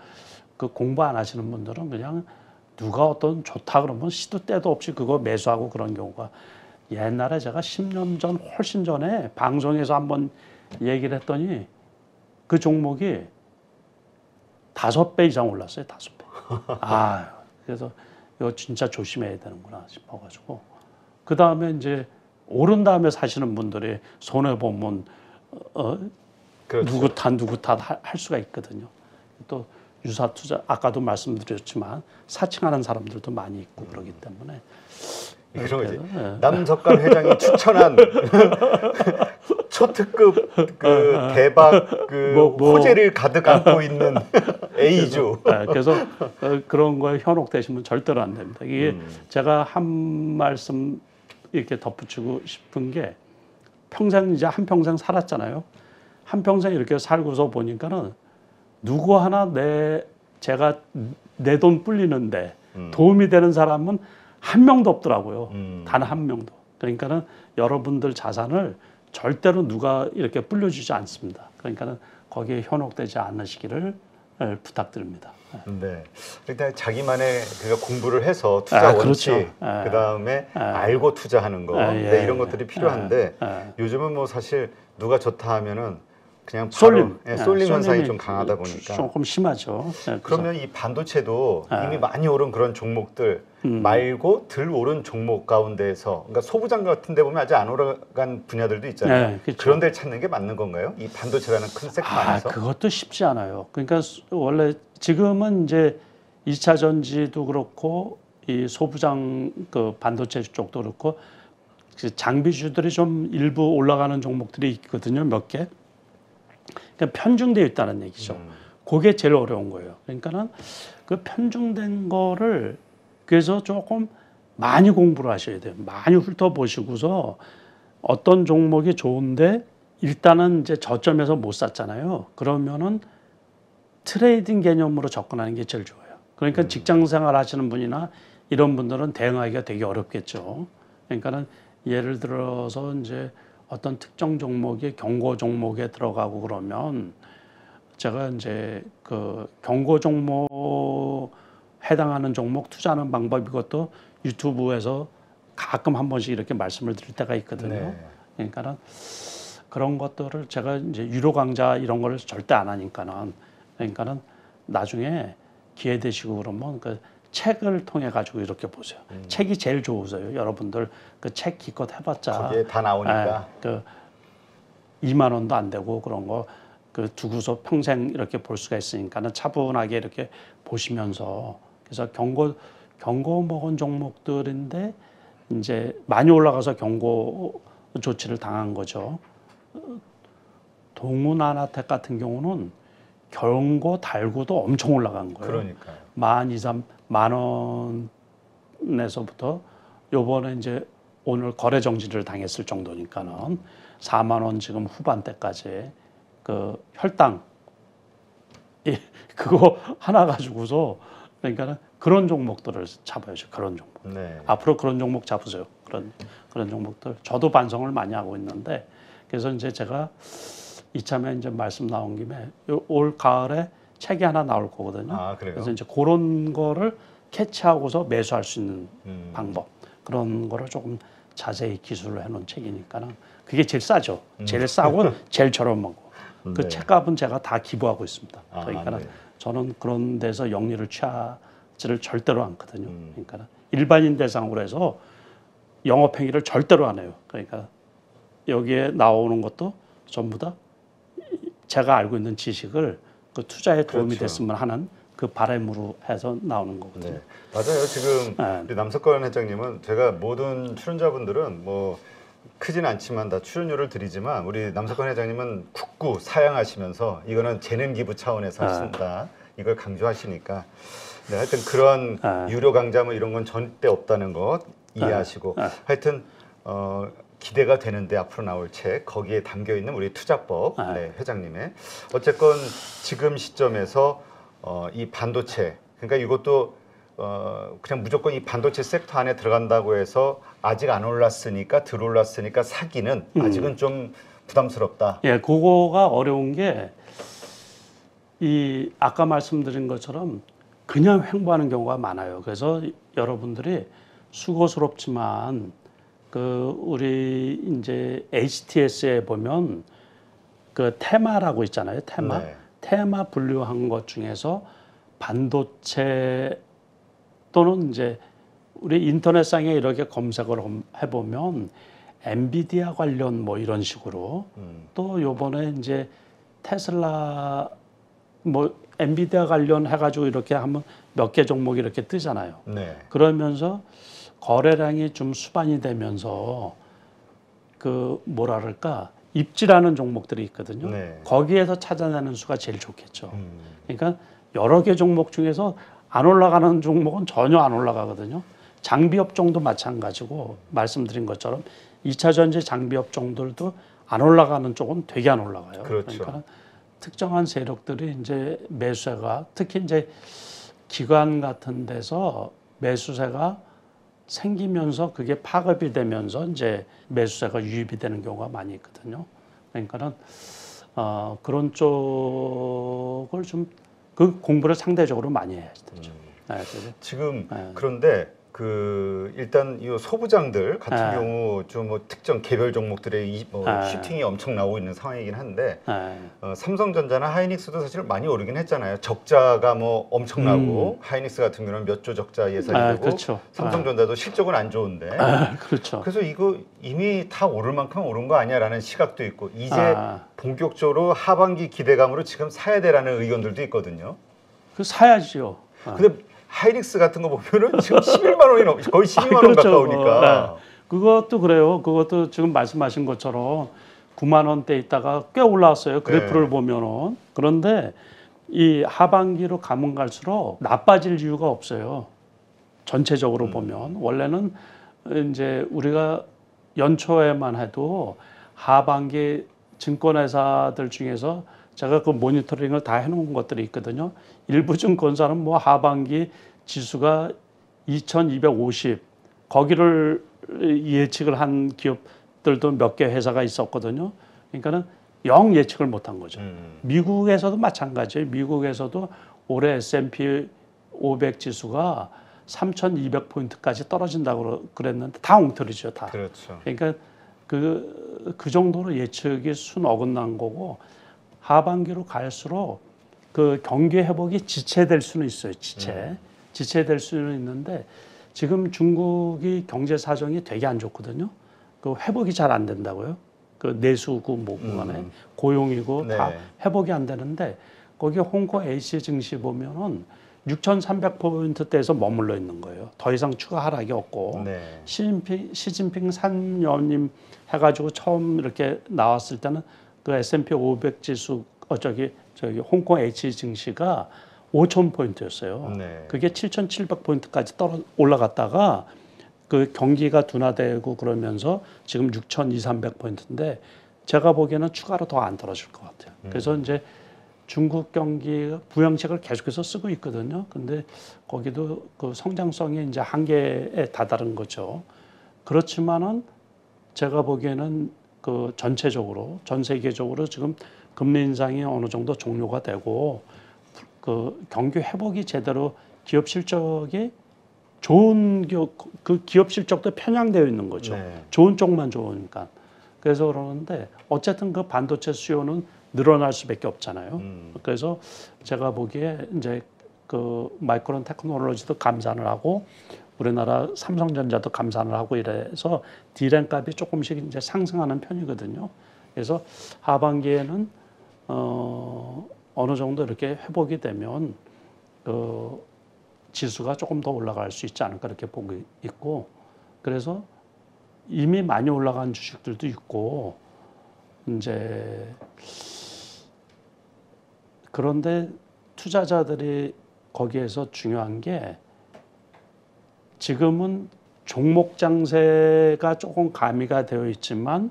그 공부 안 하시는 분들은 그냥 누가 어떤 좋다 그러면 시도 때도 없이 그거 매수하고 그런 경우가 옛날에 제가 10년 전 훨씬 전에 방송에서 한번 얘기를 했더니 그 종목이 5배 이상 올랐어요. 5배. 그래서 이거 진짜 조심해야 되는구나 싶어가지고 그 다음에 이제 오른 다음에 사시는 분들이 손해 보면 그렇죠. 누구 탓 할 수가 있거든요. 또 유사 투자 아까도 말씀드렸지만 사칭하는 사람들도 많이 있고 그러기 때문에 그런 거지. 남석관 회장이 추천한 초특급 대박 호재를 가득 안고 있는 A주. 그래서 그런 거에 현혹되시면 절대로 안 됩니다. 이게 제가 한 말씀 이렇게 덧붙이고 싶은 게 평생 이제 한 평생 살았잖아요. 한 평생 이렇게 살고서 보니까는 누구 하나 제가 내 돈 불리는데 도움이 되는 사람은 한 명도 없더라고요. 단 한 명도. 그러니까는 여러분들 자산을 절대로 누가 이렇게 불려주지 않습니다. 그러니까는 거기에 현혹되지 않으시기를 부탁드립니다. 네. 일단 자기만의 공부를 해서 투자 원칙, 그렇죠. 그다음에 알고 투자하는 거, 이런 것들이 필요한데 요즘은 뭐 사실 누가 좋다 하면은 그냥 바로 쏠림 현상이 좀 강하다 보니까 조금 심하죠. 그러면 이 반도체도 이미 많이 오른 그런 종목들 말고 덜 오른 종목 가운데에서 그러니까 소부장 같은 데 보면 아직 안 올라간 분야들도 있잖아요. 그렇죠. 그런 데를 찾는 게 맞는 건가요? 이 반도체라는 큰 섹터 안에서? 그것도 쉽지 않아요. 그러니까 원래 지금은 이제 2차 전지도 그렇고 이 소부장 그 반도체 쪽도 그렇고 장비주들이 좀 일부 올라가는 종목들이 있거든요. 몇 개. 그러니까 편중되어 있다는 얘기죠. 그게 제일 어려운 거예요. 그러니까는 그 편중된 거를 그래서 조금 많이 공부를 하셔야 돼요. 많이 훑어보시고서 어떤 종목이 좋은데 일단은 이제 저점에서 못 샀잖아요. 그러면은 트레이딩 개념으로 접근하는 게 제일 좋아요. 그러니까 직장 생활 하시는 분이나 이런 분들은 대응하기가 되게 어렵겠죠. 그러니까는 예를 들어서 이제 어떤 특정 종목이 경고 종목에 들어가고 그러면 제가 이제 그 경고 종목 해당하는 종목 투자하는 방법 이것도 유튜브에서 가끔 한 번씩 이렇게 말씀을 드릴 때가 있거든요. 그러니까는 그런 것들을 제가 이제 유료 강좌 이런 걸 절대 안 하니까는 그러니까는 나중에 기회 되시고 그러면 그 책을 통해 가지고 이렇게 보세요. 책이 제일 좋으세요. 여러분들 그 책 기껏 해봤자 거기에 다 나오니까 그 2만 원도 안 되고 그런 거 그 두고서 평생 이렇게 볼 수가 있으니까는 차분하게 이렇게 보시면서 그래서 경고 먹은 종목들인데 이제 많이 올라가서 경고 조치를 당한 거죠. 동훈아나텍 같은 경우는 경고 달고도 엄청 올라간 거예요. 그러니까요. 10,000 원에서부터 요번에 이제 오늘 거래 정지를 당했을 정도니까는 4만 원 지금 후반대까지 그 혈당 그거 하나 가지고서 그러니까는 그런 종목들을 잡아야죠. 그런 종목. 앞으로 그런 종목 잡으세요. 그런 종목들. 저도 반성을 많이 하고 있는데 그래서 이제 제가 이참에 이제 말씀 나온 김에 올 가을에 책이 하나 나올 거거든요. 아, 그래요? 그래서 이제 그런 거를 캐치하고서 매수할 수 있는 방법 그런 거를 조금 자세히 기술을 해놓은 책이니까는 그게 제일 싸죠. 제일 싸고 제일 저렴하고 그 네. 책값은 제가 다 기부하고 있습니다. 아, 그러니까는 네. 저는 그런 데서 영리를 취하지를 절대로 않거든요. 그러니까 일반인 대상으로 해서 영업행위를 절대로 안 해요. 그러니까 여기에 나오는 것도 전부 다 제가 알고 있는 지식을 그 투자에 도움이 그렇죠. 됐으면 하는 그 바람으로 해서 나오는 거거든요. 네. 맞아요. 지금 네. 우리 남석권 회장님은 제가 모든 출연자분들은 뭐 크진 않지만 다 출연료를 드리지만 우리 남석권 회장님은 국구 사양하시면서 이거는 재능 기부 차원에서 하신다. 이걸 강조하시니까 네, 하여튼 그런 유료 강좌 뭐 이런 건 절대 없다는 것 이해하시고 하여튼 기대가 되는데 앞으로 나올 책 거기에 담겨 있는 우리 투자법 네, 회장님의 어쨌건 지금 시점에서 이 반도체 그러니까 이것도 그냥 무조건 이 반도체 섹터 안에 들어간다고 해서 아직 안 올랐으니까 들어올랐으니까 사기는 아직은 좀 부담스럽다. 예, 그거가 어려운 게 이 아까 말씀드린 것처럼 그냥 횡보하는 경우가 많아요. 그래서 여러분들이 수고스럽지만 그 우리 이제 HTS에 보면 그 테마라고 있잖아요. 테마. 네. 테마 분류한 것 중에서 반도체 또는 이제 우리 인터넷상에 이렇게 검색을 해보면 엔비디아 관련 뭐 이런 식으로 또 요번에 이제 테슬라 뭐 엔비디아 관련 해가지고 이렇게 하면 몇 개 종목이 이렇게 뜨잖아요. 네. 그러면서 거래량이 좀 수반이 되면서 그 뭐라 그럴까 입지라는 종목들이 있거든요. 네. 거기에서 찾아내는 수가 제일 좋겠죠. 그러니까 여러 개 종목 중에서 안 올라가는 종목은 전혀 안 올라가거든요. 장비업종도 마찬가지고 말씀드린 것처럼 2차 전지 장비업종들도 안 올라가는 쪽은 되게 안 올라가요. 그렇죠. 그러니까 특정한 세력들이 이제 매수세가 특히 이제 기관 같은 데서 매수세가 생기면서 그게 파급이 되면서 이제 매수세가 유입이 되는 경우가 많이 있거든요. 그러니까는 그런 쪽을 좀 그 공부를 상대적으로 많이 해야 되죠. 네, 지금 그런데 그 일단 이 소부장들 같은 경우 좀 뭐 특정 개별 종목들의 슈팅이 엄청 나오고 있는 상황이긴 한데 삼성전자나 하이닉스도 사실 많이 오르긴 했잖아요. 적자가 뭐 엄청나고 하이닉스 같은 경우는 몇 조 적자 예상이 되고 그렇죠. 삼성전자도 실적은 안 좋은데 그렇죠. 그래서 이거 이미 다 오를 만큼 오른 거 아니야라는 시각도 있고 이제 본격적으로 하반기 기대감으로 지금 사야 되라는 의견들도 있거든요. 그 사야죠. 근데 하이닉스 같은 거 보면은 지금 11만 원이 넘 거의 12만 원 그렇죠. 가까우니까. 네. 그것도 그래요. 그것도 지금 말씀하신 것처럼 9만 원대 있다가 꽤 올라왔어요. 그래프를 보면은. 그런데 이 하반기로 가면 갈수록 나빠질 이유가 없어요. 전체적으로 보면 원래는 이제 우리가 연초에만 해도 하반기 증권회사들 중에서 제가 그 모니터링을 다 해놓은 것들이 있거든요. 일부 증권사는 뭐 하반기 지수가 2250 거기를 예측을 한 기업들도 몇 개 회사가 있었거든요. 그러니까는 영 예측을 못한 거죠. 미국에서도 마찬가지예요. 미국에서도 올해 S&P 500 지수가 3,200포인트까지 떨어진다고 그랬는데 다 엉터리죠, 다. 그렇죠. 그러니까 그 정도로 예측이 순 어긋난 거고 하반기로 갈수록 그 경기 회복이 지체될 수는 있어요. 지체될 수는 있는데 지금 중국이 경제 사정이 되게 안 좋거든요. 그 회복이 잘 안 된다고요. 그 내수고 뭐고 간에 고용이고 다 회복이 안 되는데 거기 홍콩 H 증시 보면은 6,300포인트대에서 머물러 있는 거예요. 더 이상 추가 하락이 없고 시진핑 산여님 해가지고 처음 이렇게 나왔을 때는 그 S&P 500 지수 저기 홍콩 H 증시가 5,000포인트였어요. 그게 7,700포인트까지 올라갔다가 그 경기가 둔화되고 그러면서 지금 6,200~300포인트인데 제가 보기에는 추가로 더 안 떨어질 것 같아요. 그래서 이제 중국 경기 부양책을 계속해서 쓰고 있거든요. 근데 거기도 그 성장성이 이제 한계에 다다른 거죠. 그렇지만은 제가 보기에는 그 전체적으로 전 세계적으로 지금 금리 인상이 어느 정도 종료가 되고 그 경기 회복이 제대로 기업 실적이 좋은 그 기업 실적도 편향되어 있는 거죠. 네. 좋은 쪽만 좋으니까. 그래서 그러는데 어쨌든 그 반도체 수요는 늘어날 수밖에 없잖아요. 그래서 제가 보기에 이제 그 마이크론 테크놀로지도 감산을 하고 우리나라 삼성전자도 감산을 하고 이래서 D램 값이 조금씩 이제 상승하는 편이거든요. 그래서 하반기에는 어느 정도 이렇게 회복이 되면 그 지수가 조금 더 올라갈 수 있지 않을까 이렇게 보고 있고, 그래서 이미 많이 올라간 주식들도 있고 이제 그런데 투자자들이 거기에서 중요한 게 지금은 종목 장세가 조금 가미가 되어 있지만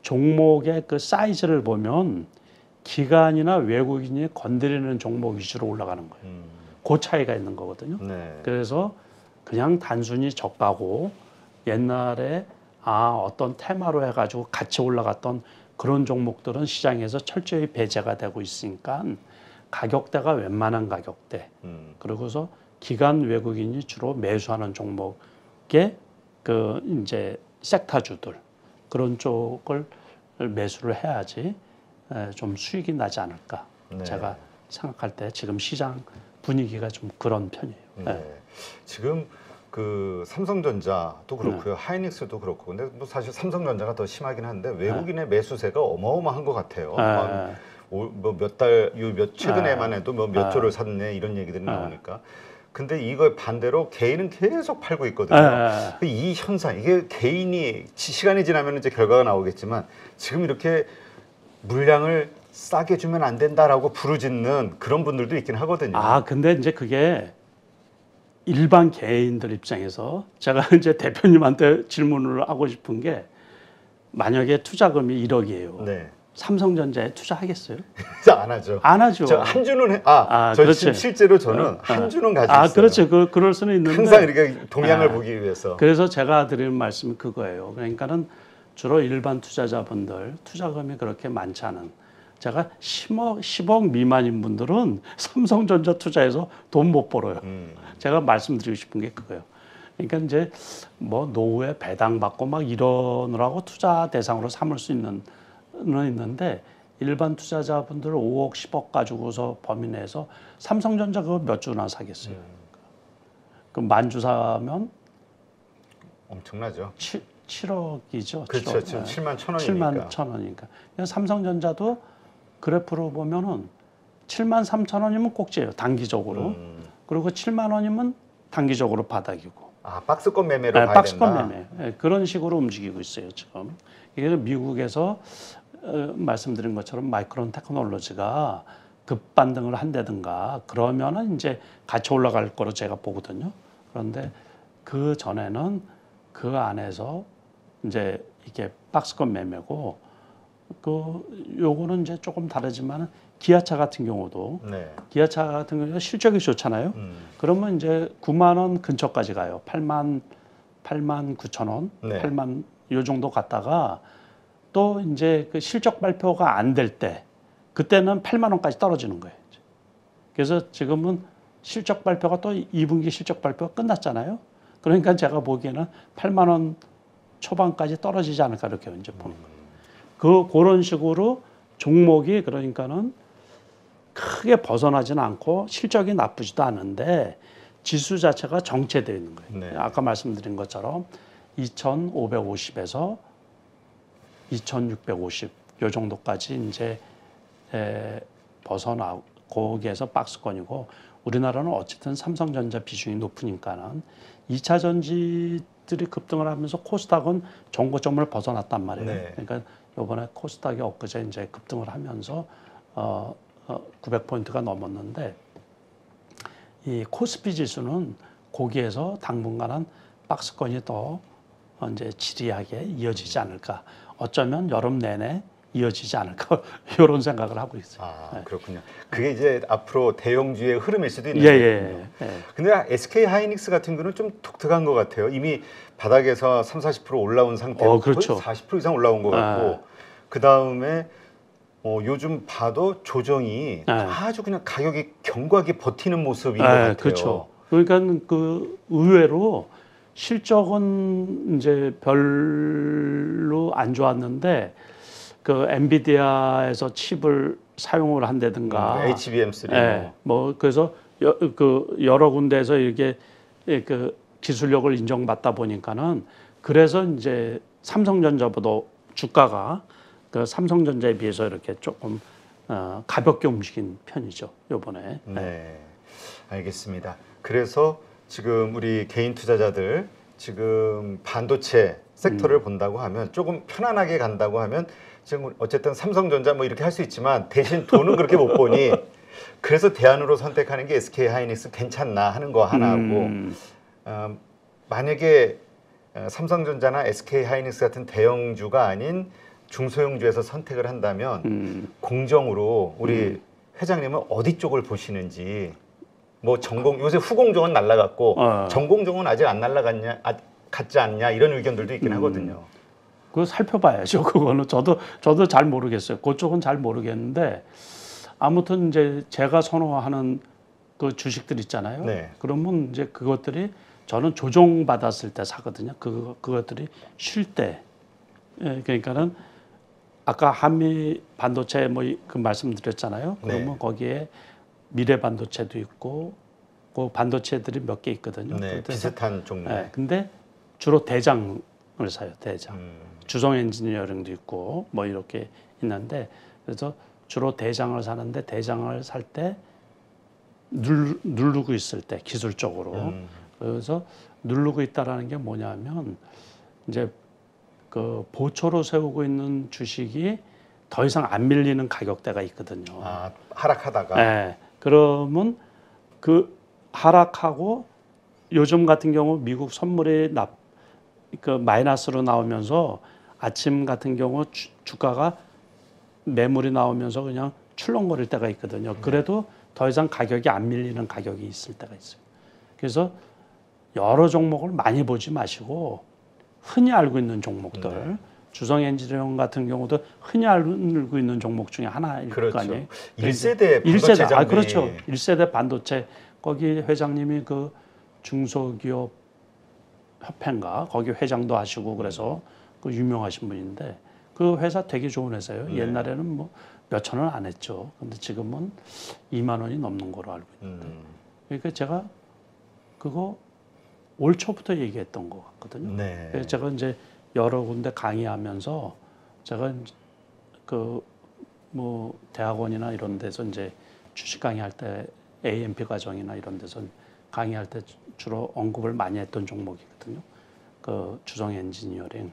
종목의 그 사이즈를 보면 기관이나 외국인이 건드리는 종목 위주로 올라가는 거예요. 그 차이가 있는 거거든요. 네. 그래서 그냥 단순히 저가고 옛날에 어떤 테마로 해가지고 같이 올라갔던 그런 종목들은 시장에서 철저히 배제가 되고 있으니까 가격대가 웬만한 가격대, 그러고서 기관 외국인이 주로 매수하는 종목의 그 이제 섹터주들 그런 쪽을 매수를 해야지 좀 수익이 나지 않을까. 네. 제가 생각할 때 지금 시장 분위기가 좀 그런 편이에요. 네. 지금 그 삼성전자도 그렇고요, 하이닉스도 그렇고, 근데 뭐 사실 삼성전자가 더 심하긴 한데 외국인의 매수세가 어마어마한 것 같아요. 최근에만 해도 뭐 몇 조를 샀네 이런 얘기들이 나오니까. 근데 이거 반대로 개인은 계속 팔고 있거든요. 이 현상, 이게 개인이 시간이 지나면 이제 결과가 나오겠지만 지금 이렇게 물량을 싸게 주면 안 된다라고 부르짖는 그런 분들도 있긴 하거든요. 근데 이제 그게 일반 개인들 입장에서 제가 이제 대표님한테 질문을 하고 싶은 게 만약에 투자금이 1억이에요. 네. 삼성전자에 투자하겠어요? 안 하죠. 안 하죠. 저 한 주는 그렇지. 실제로 저는 한 주는 가지고 있어요. 그렇죠. 그럴 수는 있는데 항상 이렇게 동향을 보기 위해서. 그래서 제가 드리는 말씀은 그거예요. 그러니까는 주로 일반 투자자분들 투자금이 그렇게 많지 않은, 제가 10억 미만인 분들은 삼성전자 투자해서 돈 못 벌어요. 제가 말씀드리고 싶은 게 그거예요. 그러니까 이제 뭐 노후에 배당받고 막 이러느라고 투자 대상으로 삼을 수 있는 있는데 일반 투자자분들 5억, 10억 가지고서 범위 내에서 삼성전자 그거 몇 주나 사겠어요. 그럼 만주 사면 엄청나죠. 7억이죠. 그렇죠. 지금 7만 1,000원이니까. 7만 1,000원이니까. 삼성전자도 그래프로 보면은 7만 3천 원이면 꼭지예요. 단기적으로. 그리고 7만 원이면 단기적으로 바닥이고. 박스권 매매로 봐야 박스권 된다. 매매. 그런 식으로 움직이고 있어요, 지금. 이게 미국에서 말씀드린 것처럼 마이크론 테크놀로지가 급반등을 한다든가 그러면은 이제 같이 올라갈 거로 제가 보거든요. 그런데 그 전에는 그 안에서 이제 이게 박스권 매매고, 요거는 이제 조금 다르지만 기아차 같은 경우도 기아차 같은 경우 실적이 좋잖아요. 그러면 이제 9만 원 근처까지 가요. 8만 9천 원, 8만 요 정도 갔다가 또 이제 그 실적 발표가 안 될 때 그때는 8만 원까지 떨어지는 거예요. 그래서 지금은 실적 발표가 또 2분기 실적 발표가 끝났잖아요. 그러니까 제가 보기에는 8만 원 초반까지 떨어지지 않을까 이렇게 이제 보는 거예요. 그런 식으로 종목이 그러니까는 크게 벗어나지는 않고 실적이 나쁘지도 않은데 지수 자체가 정체되어 있는 거예요. 아까 말씀드린 것처럼 2,550에서 2,650 요 정도까지 이제 벗어나고 거기에서 박스권이고, 우리나라는 어쨌든 삼성전자 비중이 높으니까는 2차 전지들이 급등을 하면서 코스닥은 정고점을 벗어났단 말이에요. 그러니까 이번에 코스닥이 엊그제 이제 급등을 하면서 900포인트가 넘었는데, 이 코스피 지수는 거기에서 당분간은 박스권이 더 이제 지리하게 이어지지 않을까. 어쩌면 여름 내내 이어지지 않을까 이런 생각을 하고 있어요. 그렇군요. 그게 이제 앞으로 대형주의 흐름일 수도 있는 거예요. 근데 SK 하이닉스 같은 경우는 좀 독특한 것 같아요. 이미 바닥에서 30, 40% 올라온 상태고 그렇죠. 거의 40% 이상 올라온 것 같고, 그 다음에 요즘 봐도 조정이 아주 그냥 가격이 견고하게 버티는 모습인 것 같아요. 그렇죠. 그러니까 그 의외로 실적은 이제 별로 안 좋았는데 그 엔비디아에서 칩을 사용을 한다든가 HBM3 뭐 그래서 여러 군데에서 이렇게 그 기술력을 인정받다 보니까는 그래서 이제 삼성전자보다 주가가 그 삼성전자에 비해서 이렇게 조금 가볍게 움직인 편이죠, 요번에. 네, 알겠습니다. 그래서 지금 우리 개인 투자자들 지금 반도체 섹터를 본다고 하면 조금 편안하게 간다고 하면 지금 어쨌든 삼성전자 뭐 이렇게 할 수 있지만 대신 돈은 그렇게 못 보니 그래서 대안으로 선택하는 게 SK 하이닉스 괜찮나 하는 거 하나하고 만약에 삼성전자나 SK 하이닉스 같은 대형주가 아닌 중소형주에서 선택을 한다면 공정으로 우리 회장님은 어디 쪽을 보시는지 뭐 전공 요새 후공정은 날라갔고 전공정은 아직 안 날라갔냐 같지 않냐 이런 의견들도 있긴 하거든요. 그거 살펴봐야죠. 그거는 저도 잘 모르겠어요. 그쪽은 잘 모르겠는데 아무튼 이제 제가 선호하는 그 주식들 있잖아요. 네. 그러면 이제 그것들이 저는 조정 받았을 때 사거든요. 그것들이 쉴 때. 그러니까는 아까 한미 반도체 뭐 그 말씀드렸잖아요. 그러면 네. 거기에 미래 반도체도 있고 그 반도체들이 몇 개 있거든요. 네, 비슷한 종류. 근데 주로 대장을 사요. 대장. 주성 엔지니어링도 있고 뭐 이렇게 있는데 그래서 주로 대장을 사는데 대장을 살 때 누르고 있을 때 기술적으로 그래서 누르고 있다라는 게 뭐냐면 이제 그 보초로 세우고 있는 주식이 더 이상 안 밀리는 가격대가 있거든요. 아, 하락하다가. 네. 그러면 그 하락하고 요즘 같은 경우 미국 선물이 그 마이너스로 나오면서 아침 같은 경우 주가가 매물이 나오면서 그냥 출렁거릴 때가 있거든요. 그래도 더 이상 가격이 안 밀리는 가격이 있을 때가 있어요. 그래서 여러 종목을 많이 보지 마시고 흔히 알고 있는 종목들 주성 엔지니어링 같은 경우도 흔히 알고 있는 종목 중에 하나일 거 아니에요. 1세대 반도체 장비. 그렇죠. 1세대 반도체 거기 회장님이 그 중소기업 협회인가 거기 회장도 하시고 그래서 그 유명하신 분인데 그 회사 되게 좋은 회사예요. 옛날에는 뭐 몇천 원 안 했죠. 근데 지금은 2만 원이 넘는 거로 알고 있는데. 그러니까 제가 그거 올 초부터 얘기했던 것 같거든요. 네. 그래서 제가 이제 여러 군데 강의하면서 제가 그 뭐 대학원이나 이런 데서 이제 주식 강의할 때 AMP 과정이나 이런 데서 강의할 때 주로 언급을 많이 했던 종목이거든요. 그 주성 엔지니어링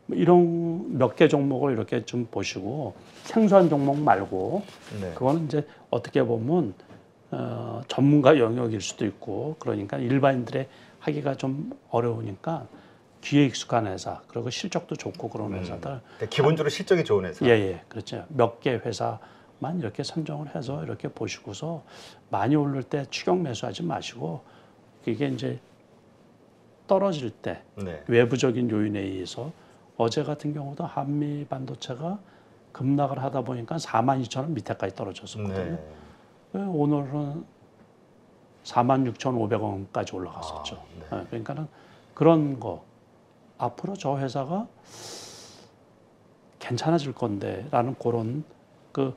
이런 몇 개 종목을 이렇게 좀 보시고 생소한 종목 말고 그거는 이제 어떻게 보면 전문가 영역일 수도 있고 그러니까 일반인들의 하기가 좀 어려우니까 귀에 익숙한 회사 그리고 실적도 좋고 그런 회사들 기본적으로 실적이 좋은 회사. 예, 그렇죠. 몇 개 회사만 이렇게 선정을 해서 이렇게 보시고서 많이 오를 때 추격 매수하지 마시고 이게 이제 떨어질 때 외부적인 요인에 의해서 어제 같은 경우도 한미 반도체가 급락을 하다 보니까 42,000원 밑에까지 떨어졌었거든요. 오늘은 46,500원까지 올라갔었죠. 그러니까는 그런 거 앞으로 저 회사가 괜찮아질 건데라는 그런 그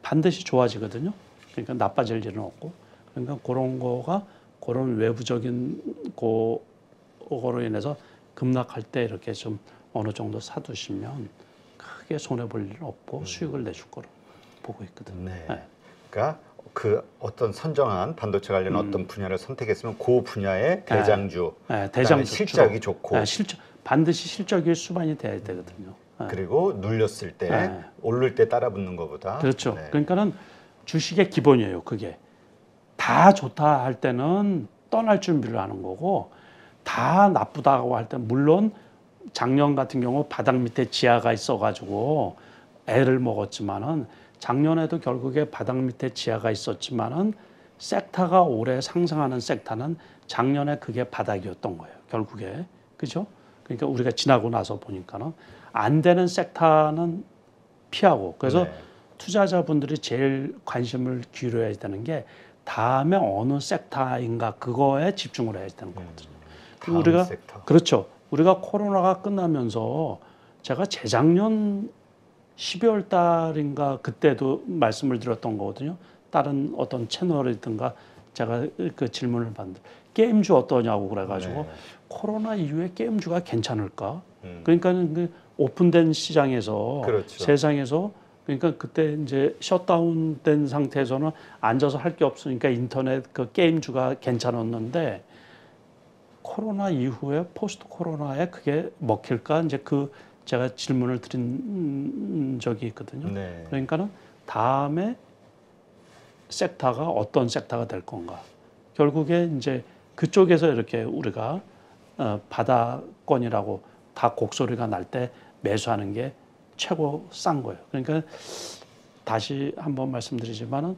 반드시 좋아지거든요. 그러니까 나빠질 일은 없고 그러니까 그런 거가 그런 외부적인 거로 인해서 급락할 때 이렇게 좀 어느 정도 사두시면 크게 손해 볼 일은 없고 수익을 내줄 거로 보고 있거든요. 그러니까 그 어떤 선정한 반도체 관련 어떤 분야를 선택했으면 그 분야의 대장주, 대장주 실적이 좋고 반드시 실적이 수반이 돼야 되거든요. 그리고 눌렸을 때 오를 때 따라붙는 것보다 그렇죠. 그러니까는 주식의 기본이에요. 그게 다 좋다 할 때는 떠날 준비를 하는 거고 다 나쁘다고 할 때 물론 작년 같은 경우 바닥 밑에 지하가 있어가지고 애를 먹었지만은 작년에도 결국에 바닥 밑에 지하가 있었지만은 섹터가 올해 상승하는 섹터는 작년에 그게 바닥이었던 거예요. 결국에 그죠? 그러니까 우리가 지나고 나서 보니까는 안 되는 섹터는 피하고 그래서 네. 투자자분들이 제일 관심을 기울여야 되는 게 다음에 어느 섹터인가 그거에 집중을 해야 되는 거거든요. 다음 우리가 섹터. 그렇죠. 우리가 코로나가 끝나면서 제가 재작년 12월 달인가 그때도 말씀을 드렸던 거거든요. 다른 어떤 채널이든가 제가 그 질문을 받는데 게임주 어떠냐고 그래가지고 네. 코로나 이후에 게임주가 괜찮을까? 그러니까 그 오픈된 시장에서 그렇죠. 세상에서 그러니까 그때 이제 셧다운된 상태에서는 앉아서 할 게 없으니까 인터넷 그 게임주가 괜찮았는데 코로나 이후에 포스트 코로나에 그게 먹힐까 이제 그 제가 질문을 드린 적이 있거든요. 네. 그러니까는 다음에 섹터가 어떤 섹터가 될 건가? 결국에 이제 그쪽에서 이렇게 우리가 바닥권이라고 다 곡소리가 날 때 매수하는 게 최고 싼 거예요. 그러니까 다시 한번 말씀드리지만은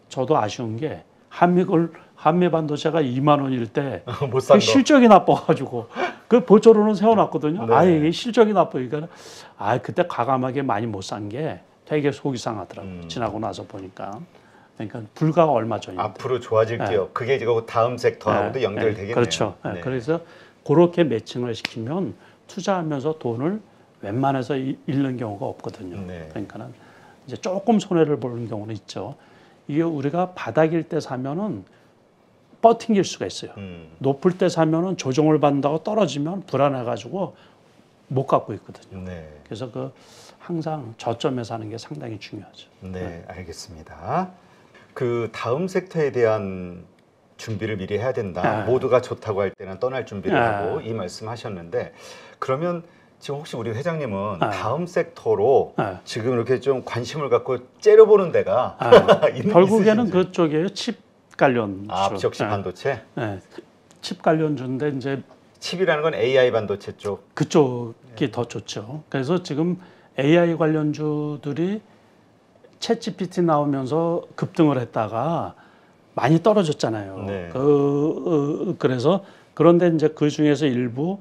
저도 아쉬운 게 한미 반도체가 2만 원일 때 못 산 그 거. 실적이 나빠가지고 그 보조로는 세워놨거든요. 네. 아 이게 실적이 나쁘니까 그때 과감하게 많이 못 산 게 되게 속이 상하더라고요. 지나고 나서 보니까. 그러니까 불과 얼마 전인데. 앞으로 좋아질게요. 그게 이거 다음 섹터하고도 연결되겠네요. 그렇죠. 네. 그래서 그렇게 매칭을 시키면 투자하면서 돈을 웬만해서 잃는 경우가 없거든요. 네. 그러니까는 이제 조금 손해를 보는 경우는 있죠. 이게 우리가 바닥일 때 사면은 버팅길 수가 있어요. 높을 때 사면은 조정을 받는다고 떨어지면 불안해가지고 못 갖고 있거든요. 네. 그래서 그 항상 저점에 사는 게 상당히 중요하죠. 네, 알겠습니다. 그 다음 섹터에 대한 준비를 미리 해야 된다. 모두가 좋다고 할 때는 떠날 준비를 하고 이 말씀하셨는데 그러면 지금 혹시 우리 회장님은 다음 섹터로 지금 이렇게 좀 관심을 갖고 째려보는 데가 결국에는 있으신지? 그쪽이에요. 칩 관련. 역시 반도체? 칩 관련주인데 이제 칩이라는 건 AI 반도체 쪽. 그쪽이 더 좋죠. 그래서 지금 AI 관련주들이 챗GPT 나오면서 급등을 했다가 많이 떨어졌잖아요. 네. 그래서 그런데 이제 그 중에서 일부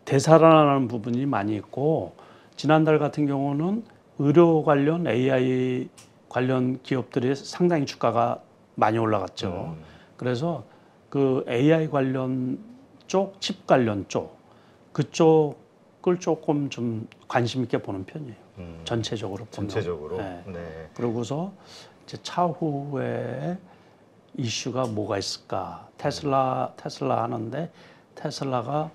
되살아나는 부분이 많이 있고 지난달 같은 경우는 의료 관련 AI 관련 기업들이 상당히 주가가 많이 올라갔죠. 그래서 그 AI 관련 쪽, 칩 관련 쪽 그쪽을 조금 좀 관심 있게 보는 편이에요. 전체적으로 보면. 전체적으로. 네. 네. 그러고서 이제 차후에 이슈가 뭐가 있을까? 테슬라 하는데 테슬라가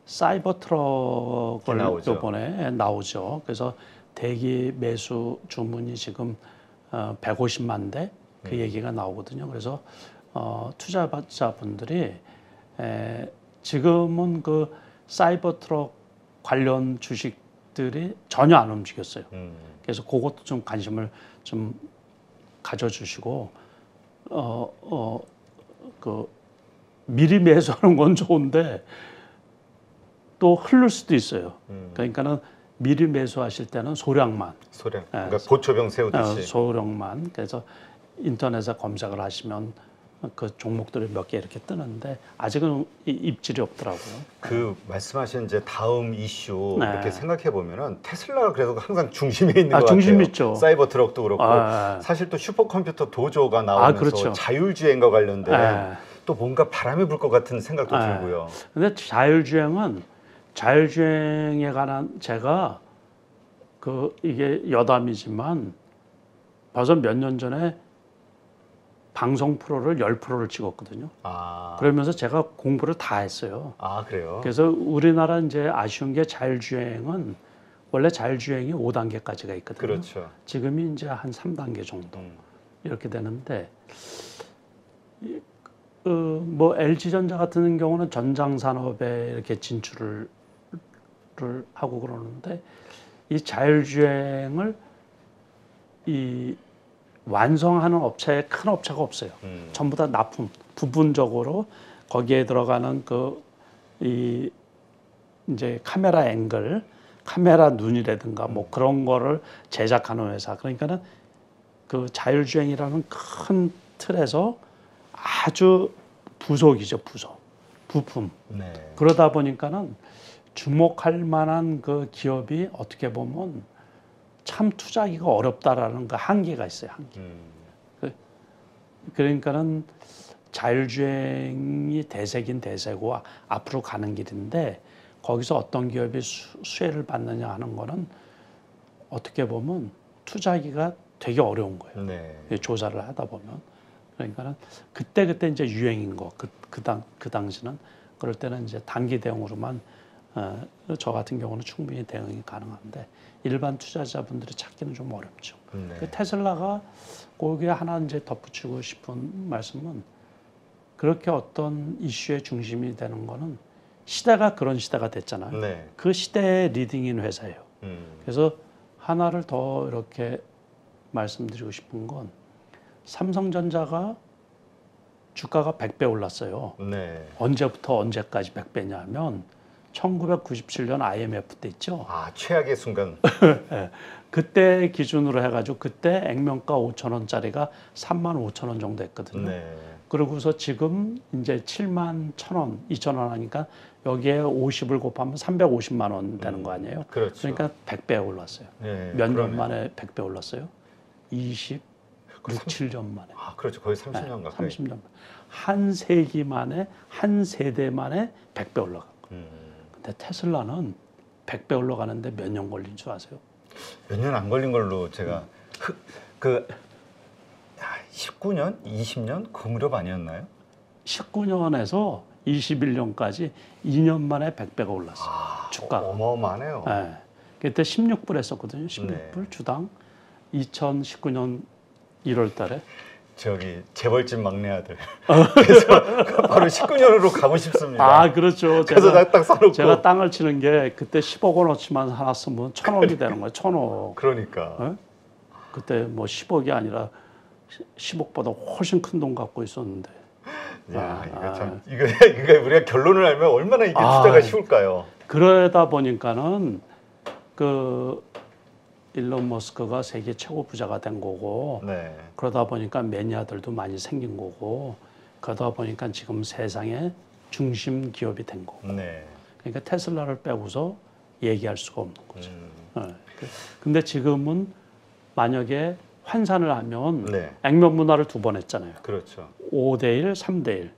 사이버 트럭을 나오죠. 이번에 나오죠. 그래서 대기 매수 주문이 지금 150만 대 그 얘기가 나오거든요. 그래서 투자자분들이 지금은 그 사이버 트럭 관련 주식들이 전혀 안 움직였어요. 그래서 그것도 좀 관심을 좀 가져주시고 그 미리 매수하는 건 좋은데 또 흐를 수도 있어요. 그러니까는 미리 매수하실 때는 소량만. 그러니까 보초병 세우듯이. 소량만. 그래서 인터넷에 검색을 하시면 그 종목들이 몇 개 이렇게 뜨는데 아직은 입질이 없더라고요. 그 말씀하신 이제 다음 이슈 이렇게 생각해 보면은 테슬라가 그래도 항상 중심에 있는 것 중심 같아요. 있죠. 사이버 트럭도 그렇고 사실 또 슈퍼컴퓨터 도조가 나오면서 그렇죠. 자율주행과 관련된 또 뭔가 바람이 불 것 같은 생각도 들고요. 근데 자율주행에 관한 제가 이게 여담이지만 벌써 몇 년 전에 방송 프로를 10%를 찍었거든요. 그러면서 제가 공부를 다 했어요. 그래요? 그래서 우리나라 이제 아쉬운 게 자율주행은 원래 자율주행이 5단계까지가 있거든요. 그렇죠. 지금이 이제 한 3단계 정도 이렇게 되는데 뭐 LG전자 같은 경우는 전장 산업에 이렇게 진출을 하고 그러는데 이 자율주행을 완성하는 큰 업체가 없어요. 전부 다 납품, 부분적으로 거기에 들어가는 이제 카메라 앵글, 카메라 눈이라든가 뭐 그런 거를 제작하는 회사. 그러니까는 그 자율주행이라는 큰 틀에서 아주 부속이죠, 부품. 네. 그러다 보니까는 주목할 만한 그 기업이 어떻게 보면 참 투자하기가 어렵다라는 그 한계가 있어요. 한계. 그러니까는 자율주행이 대세긴 대세고 앞으로 가는 길인데 거기서 어떤 기업이 수혜를 받느냐 하는 거는 어떻게 보면 투자하기가 되게 어려운 거예요. 네. 조사를 하다 보면. 그러니까는 그때 이제 유행인 거. 그 당시는 그럴 때는 이제 단기 대응으로만 저 같은 경우는 충분히 대응이 가능한데 일반 투자자분들이 찾기는 좀 어렵죠. 네. 그 테슬라가 거기에 하나 이제 덧붙이고 싶은 말씀은 그렇게 어떤 이슈의 중심이 되는 거는 시대가 그런 시대가 됐잖아요. 네. 그 시대의 리딩인 회사예요. 그래서 하나를 더 이렇게 말씀드리고 싶은 건 삼성전자가 주가가 100배 올랐어요. 네. 언제부터 언제까지 100배냐 하면 1997년 IMF 때 있죠. 아, 최악의 순간. 네. 그때 기준으로 해가지고 그때 액면가 5,000원짜리가 35,000원 정도 했거든요. 네. 그러고서 지금 이제 71,000원, 2,000원 하니까 여기에 50을 곱하면 350만 원 되는 거 아니에요? 그렇죠. 그러니까 100배 올랐어요. 네, 몇 년 그러네요. 만에 100배 올랐어요? 26, 7년 만에. 아, 그렇죠. 거의 30년 가까이. 30년 만에. 한 세기 만에, 한 세대 만에 100배 올라간 거예요. 근데 테슬라는 100배 올라가는데 몇 년 걸린 줄 아세요? 몇 년 안 걸린 걸로 제가 19년, 20년 그 무렵 아니었나요? 19년에서 21년까지 2년 만에 100배가 올랐어요. 주가가. 어마어마하네요. 네. 그때 16불 했었거든요. 16불 네. 주당. 2019년 1월 달에. 저기 재벌집 막내 아들. 그래서 바로 19년으로 가고 싶습니다. 아, 그렇죠. 그래서 딱 사놓고. 제가 땅을 치는 게 그때 10억 원어치만 사놨으면 1,000억이 되는 거예요. 1,000억. 그러니까. 네? 그때 뭐 10억이 아니라 10억보다 훨씬 큰 돈 갖고 있었는데. 야, 이거 참 이거 우리가 결론을 알면 얼마나 이게 투자가 쉬울까요? 그러다 보니까는 그 일론 머스크가 세계 최고 부자가 된 거고, 네. 그러다 보니까 매니아들도 많이 생긴 거고, 그러다 보니까 지금 세상의 중심 기업이 된 거고. 네. 그러니까 테슬라를 빼고서 얘기할 수가 없는 거죠. 네. 근데 지금은 만약에 환산을 하면 네. 액면 문화를 2번 했잖아요. 그렇죠. 5대1, 3대1.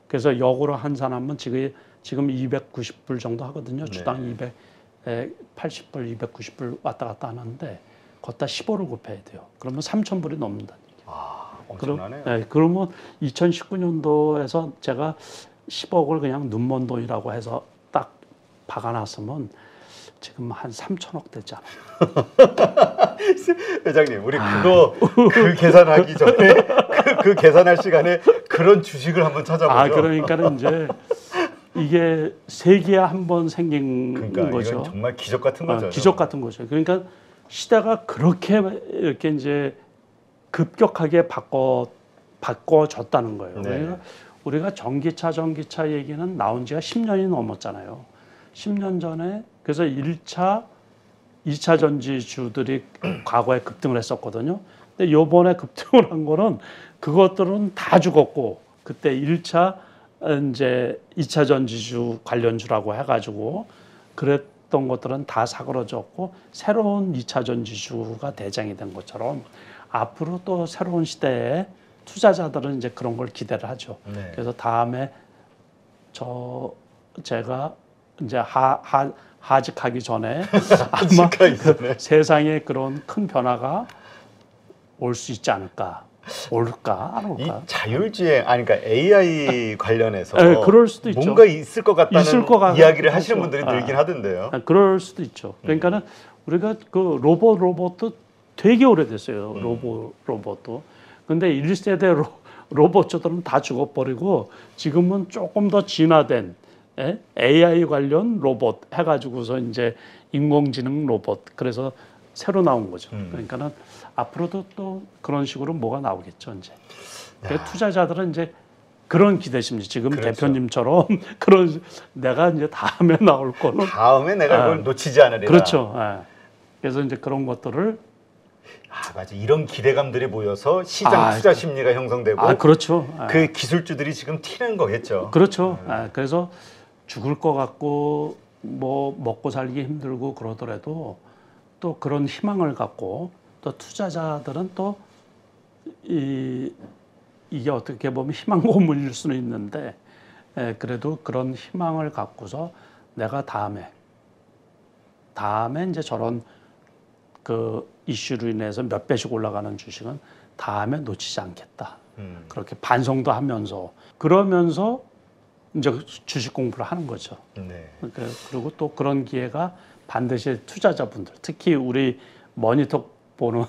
그래서 역으로 환산하면 지금 290불 정도 하거든요. 주당 280불, 290불 왔다 갔다 하는데 걷다 15를 곱해야 돼요. 그러면 3,000불이 넘는다는 얘기예요. 아, 엄청나네요. 그러면 2019년도에서 제가 10억을 그냥 눈먼 돈이라고 해서 딱 박아놨으면 지금 한 3,000억 되지 않아요. 회장님, 우리 그 계산하기 전에 그 계산할 시간에 그런 주식을 한번 찾아보죠. 그러니까는 이제 이게 세기에 한 번 생긴 그러니까 거죠. 이건 정말 기적 같은 거죠. 기적 같은 거죠. 그러니까 시대가 그렇게 이렇게 이제 급격하게 바꿔졌다는 거예요. 네. 그러니까 우리가 전기차 얘기는 나온 지가 10년이 넘었잖아요. 10년 전에 그래서 1차, 2차 전지주들이 과거에 급등을 했었거든요. 근데 요번에 급등을 한 거는 그것들은 다 죽었고 그때 1차 이제 2차 전지주 관련주라고 해가지고 그랬던 것들은 다 사그러졌고 새로운 2차 전지주가 대장이 된 것처럼 앞으로 또 새로운 시대에 투자자들은 이제 그런 걸 기대를 하죠. 네. 그래서 다음에 제가 이제 하직하기 전에 아마 세상에 그런 큰 변화가 올 수 있지 않을까. 올까 안 올까? 이 자율주행 그러니까 AI 관련해서 그럴 수도 있죠. 뭔가 있을 것 같다는 이야기를 하시는 분들이 늘긴 하던데요. 그럴 수도 있죠. 그러니까는 우리가 그 로봇도 되게 오래됐어요. 로봇도. 근데 1세대 로봇들은 다 죽어버리고 지금은 조금 더 진화된 AI 관련 로봇 해가지고서 이제 인공지능 로봇 그래서 새로 나온 거죠. 그러니까는 앞으로도 또 그런 식으로 뭐가 나오겠죠 이제. 그러니까 투자자들은 이제 그런 기대심이지. 지금 그렇죠. 대표님처럼 그런 내가 이제 다음에 나올 거는 다음에 내가 그걸 놓치지 않으리라. 그렇죠. 그래서 이제 그런 것들을 맞아. 이런 기대감들이 모여서 시장 투자 심리가 형성되고 그렇죠. 그 기술주들이 지금 튀는 거겠죠. 그렇죠. 그래서 죽을 것 같고 뭐 먹고 살기 힘들고 그러더라도 또 그런 희망을 갖고 또 투자자들은 또 이게 어떻게 보면 희망 고문일 수는 있는데 그래도 그런 희망을 갖고서 내가 다음에 이제 저런 그 이슈로 인해서 몇 배씩 올라가는 주식은 다음에 놓치지 않겠다. 그렇게 반성도 하면서 그러면서 이제 주식 공부를 하는 거죠. 네. 그리고 또 그런 기회가 반드시 투자자분들, 특히 우리 머니톡 보는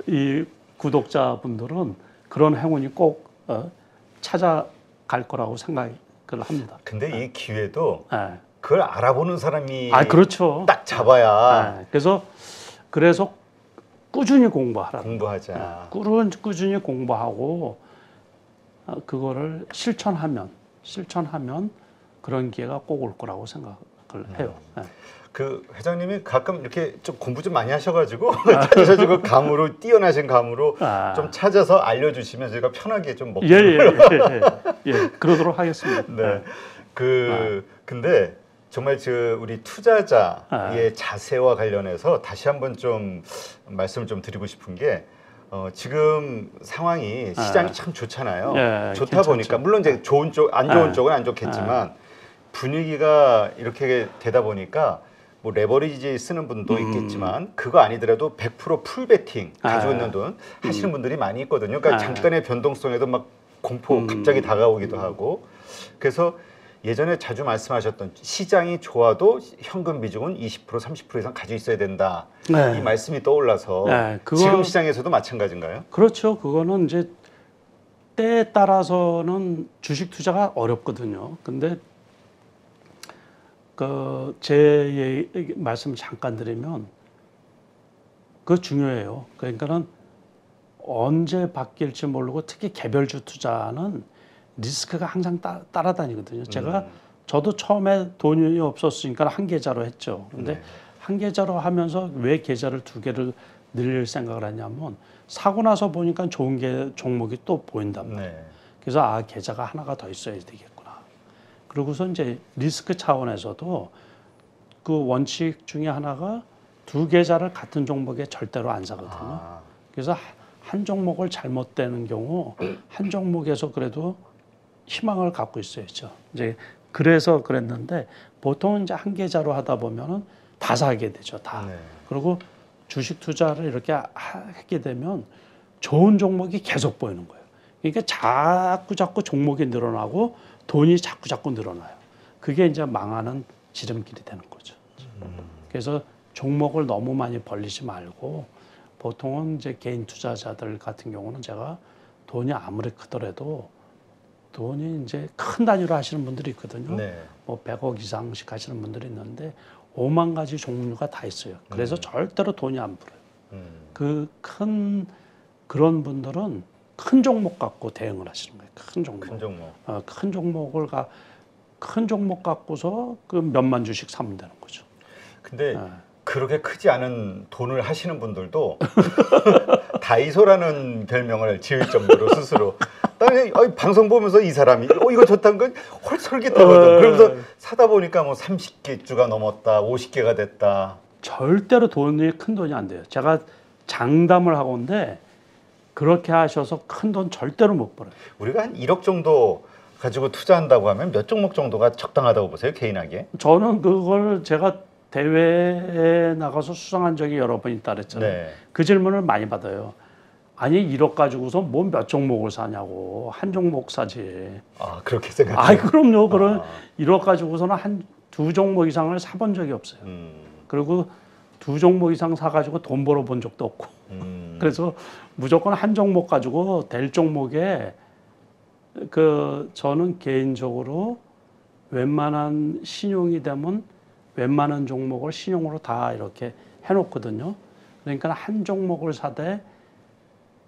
이 구독자분들은 그런 행운이 꼭 찾아갈 거라고 생각을 합니다. 근데 이 기회도 네. 그걸 알아보는 사람이 그렇죠. 딱 잡아야. 네. 그래서 꾸준히 공부하라. 공부하자. 꾸준히 공부하고 그거를 실천하면 그런 기회가 꼭 올 거라고 생각을 해요. 네. 그 회장님이 가끔 이렇게 좀 공부 좀 많이 하셔가지고 찾으셔가지고 감으로 뛰어나신 감으로 좀 찾아서 알려주시면 저희가 편하게 좀 먹고 예, 그러도록 하겠습니다. 네. 근데 정말 우리 투자자의 자세와 관련해서 다시 한번 좀 말씀을 좀 드리고 싶은 게 지금 상황이 시장이 참 좋잖아요. 좋다 괜찮죠. 보니까 물론 이제 좋은 쪽, 안 좋은 쪽은 안 좋겠지만 분위기가 이렇게 되다 보니까 뭐 레버리지 쓰는 분도 있겠지만 그거 아니더라도 100% 풀베팅 가지고 있는 돈 하시는 분들이 많이 있거든요. 그러니까 잠깐의 변동성에도 막 공포 갑자기 다가오기도 하고 그래서 예전에 자주 말씀하셨던 시장이 좋아도 현금 비중은 20% 30% 이상 가지고 있어야 된다. 이 말씀이 떠올라서 지금 시장에서도 마찬가지인가요? 그렇죠. 그거는 이제 때에 따라서는 주식 투자가 어렵거든요. 근데 제 말씀 잠깐 드리면 그거 중요해요. 그러니까는 언제 바뀔지 모르고 특히 개별주 투자는 리스크가 항상 따라다니거든요. 저도 처음에 돈이 없었으니까 한 계좌로 했죠. 근데 한 계좌로 하면서 왜 계좌를 2개를 늘릴 생각을 하냐면 사고 나서 보니까 좋은 종목이 또 보인단 말이에요. 그래서 계좌가 하나가 더 있어야 되겠구나. 그러고서 이제 리스크 차원에서도 그 원칙 중에 하나가 2계좌를 같은 종목에 절대로 안 사거든요. 그래서 한 종목을 잘못되는 경우 한 종목에서 그래도 희망을 갖고 있어야죠. 이제 그래서 그랬는데 보통은 이제 한 계좌로 하다 보면은 다 사게 되죠. 다. 그리고 주식 투자를 이렇게 하게 되면 좋은 종목이 계속 보이는 거예요. 그러니까 자꾸 종목이 늘어나고 돈이 자꾸 늘어나요. 그게 이제 망하는 지름길이 되는 거죠. 그래서 종목을 너무 많이 벌리지 말고 보통은 이제 개인 투자자들 같은 경우는 제가 돈이 아무리 크더라도 돈이 이제 큰 단위로 하시는 분들이 있거든요. 뭐 100억 이상씩 하시는 분들이 있는데 5만 가지 종류가 다 있어요. 그래서 절대로 돈이 안 불어요. 그런 분들은 큰 종목 갖고 대응을 하시는 거예요. 큰 종목. 큰 종목 갖고서 그 몇만 주씩 사면 되는 거죠. 근데 그렇게 크지 않은 돈을 하시는 분들도 다이소라는 별명을 지을 정도로 스스로 방송 보면서 이 사람이 이거 좋다는 건 솔깃하거든. 그러면서 사다 보니까 뭐 30개주가 넘었다, 50개가 됐다. 절대로 큰 돈이 안 돼요. 제가 장담을 하건데 그렇게 하셔서 큰 돈 절대로 못 벌어요. 우리가 한 1억 정도 가지고 투자한다고 하면 몇 종목 정도가 적당하다고 보세요, 개인하게? 저는 그걸 제가 대회에 나가서 수상한 적이 여러 번 있다 그랬잖아요. 그 질문을 많이 받아요. 아니 1억 가지고서 뭐 몇 종목을 사냐고. 한 종목 사지. 그렇게 생각해요? 그럼요. 그런 1억 가지고서는 한 2종목 이상을 사본 적이 없어요. 그리고 2종목 이상 사가지고 돈 벌어본 적도 없고. 그래서 무조건 한 종목 가지고 될 종목에 저는 개인적으로 웬만한 신용이 되면 웬만한 종목을 신용으로 다 이렇게 해놓거든요. 그러니까 한 종목을 사되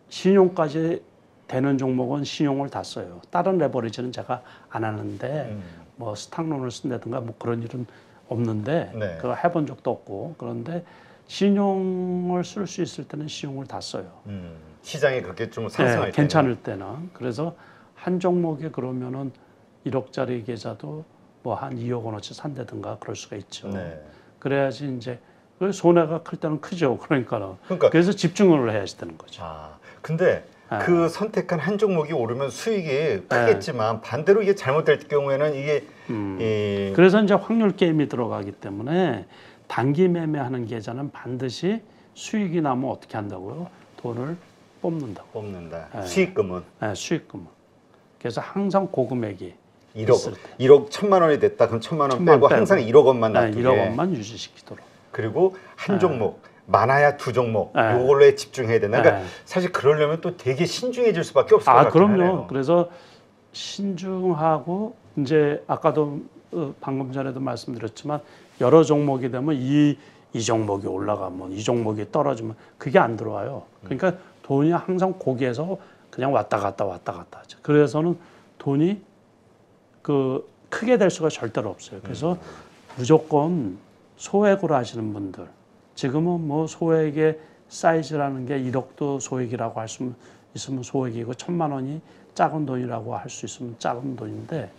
신용까지 되는 종목은 신용을 다 써요. 다른 레버리지는 제가 안 하는데 뭐 스탁론을 쓴다든가 뭐 그런 일은 없는데 그거 해본 적도 없고 그런데 신용을 쓸 수 있을 때는 신용을 다 써요. 시장이 그렇게 좀 상승할 때는 괜찮을 때는. 그래서 한 종목에 그러면은 1억짜리 계좌도 뭐 한 2억 원어치 산다든가 그럴 수가 있죠. 그래야지 이제 손해가 클 때는 크죠. 그러니까 그래서 집중을 해야 되는 거죠. 근데 그 선택한 한 종목이 오르면 수익이 크겠지만 반대로 이게 잘못될 경우에는 이게 그래서 이제 확률 게임이 들어가기 때문에 단기 매매하는 계좌는 반드시 수익이 나면 어떻게 한다고요? 돈을 뽑는다고. 수익금은? 네, 수익금은. 그래서 항상 고금액이 1억 1,000만 원이 됐다. 그럼 1,000만 원 빼고 항상 1억 원만 놔두게. 1억 원만 유지시키도록. 그리고 한 종목, 많아야 두 종목, 요걸로에 집중해야 된다. 그러니까 사실 그러려면 또 되게 신중해질 수밖에 없을 것 같아요. 그럼요. 그래서 신중하고 이제 아까도 방금 전에도 말씀드렸지만 여러 종목이 되면 이 종목이 올라가면 이 종목이 떨어지면 그게 안 들어와요. 그러니까 돈이 항상 거기에서 그냥 왔다 갔다 하죠. 그래서는 돈이 크게 될 수가 절대로 없어요. 그래서 무조건 소액으로 하시는 분들, 지금은 뭐 소액의 사이즈라는 게 1억도 소액이라고 할 수 있으면 소액이고 1,000만 원이 작은 돈이라고 할 수 있으면 작은 돈인데,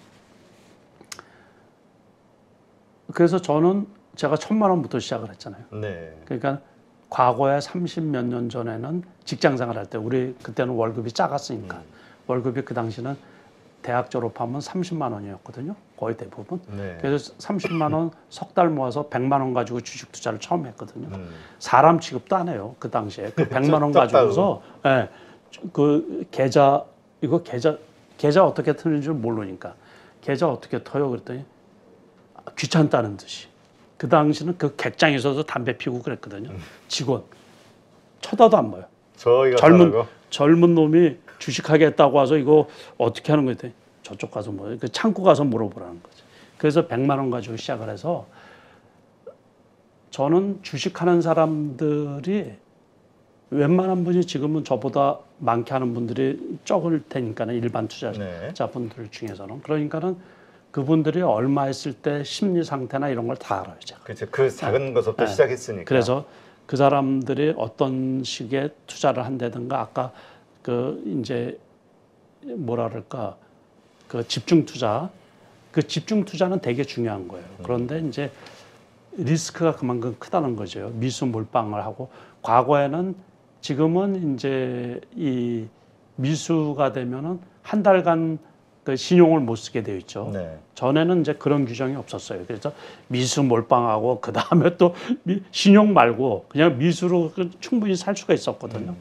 그래서 제가 1,000만 원부터 시작을 했잖아요. 네. 그러니까 과거에 30몇 년 전에는 직장 생활할 때 우리 그때는 월급이 작았으니까 월급이 그 당시는 대학 졸업하면 30만 원이었거든요. 거의 대부분. 네. 그래서 30만 원 석 달 모아서 100만 원 가지고 주식 투자를 처음 했거든요. 사람 취급도 안 해요. 그 당시에. 그 100만 원 가지고서 그 계좌 어떻게 트는 줄 모르니까 계좌 어떻게 터요? 그랬더니 귀찮다는 듯이. 그 당시는 그 객장에서도 담배 피우고 그랬거든요. 직원. 쳐다도 안 봐요. 젊은 놈이 주식하겠다고 와서 이거 어떻게 하는 거였더니 저쪽 가서 그 창구 가서 물어보라는 거죠. 그래서 100만 원 가지고 시작을 해서 저는 주식하는 사람들이 웬만한 분이 지금은 저보다 많게 하는 분들이 적을 테니까는 일반 투자자분들 중에서는. 그러니까는 그분들이 얼마 했을 때 심리 상태나 이런 걸 다 알아요. 제가. 그렇죠. 그 작은 것부터 시작했으니까. 그래서 그 사람들이 어떤 식의 투자를 한다든가 아까 이제 뭐라 그럴까 그 집중 투자는 되게 중요한 거예요. 그런데 이제 리스크가 그만큼 크다는 거죠. 미수 몰빵을 하고 과거에는 지금은 이제 이 미수가 되면은 한 달간 그 신용을 못 쓰게 되어 있죠. 네. 전에는 이제 그런 규정이 없었어요. 그래서 미수 몰빵하고 그 다음에 또 신용 말고 그냥 미수로 충분히 살 수가 있었거든요.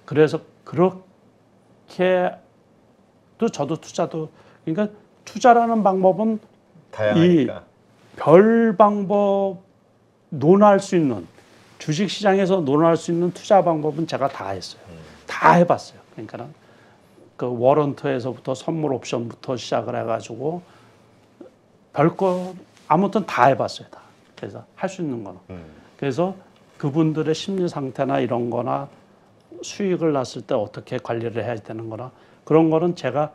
그래서 그렇게 또 저도 그러니까 투자라는 방법은 다양하니까. 별 방법 논할 수 있는 주식 시장에서 논할 수 있는 투자 방법은 제가 다 했어요. 다 해봤어요. 그러니까는 그 워런트에서부터 선물 옵션부터 시작을 해가지고 별거 아무튼 다 해봤어요. 다. 그래서 할 수 있는 거는. 그래서 그분들의 심리 상태나 이런 거나 수익을 났을 때 어떻게 관리를 해야 되는 거나 그런 거는 제가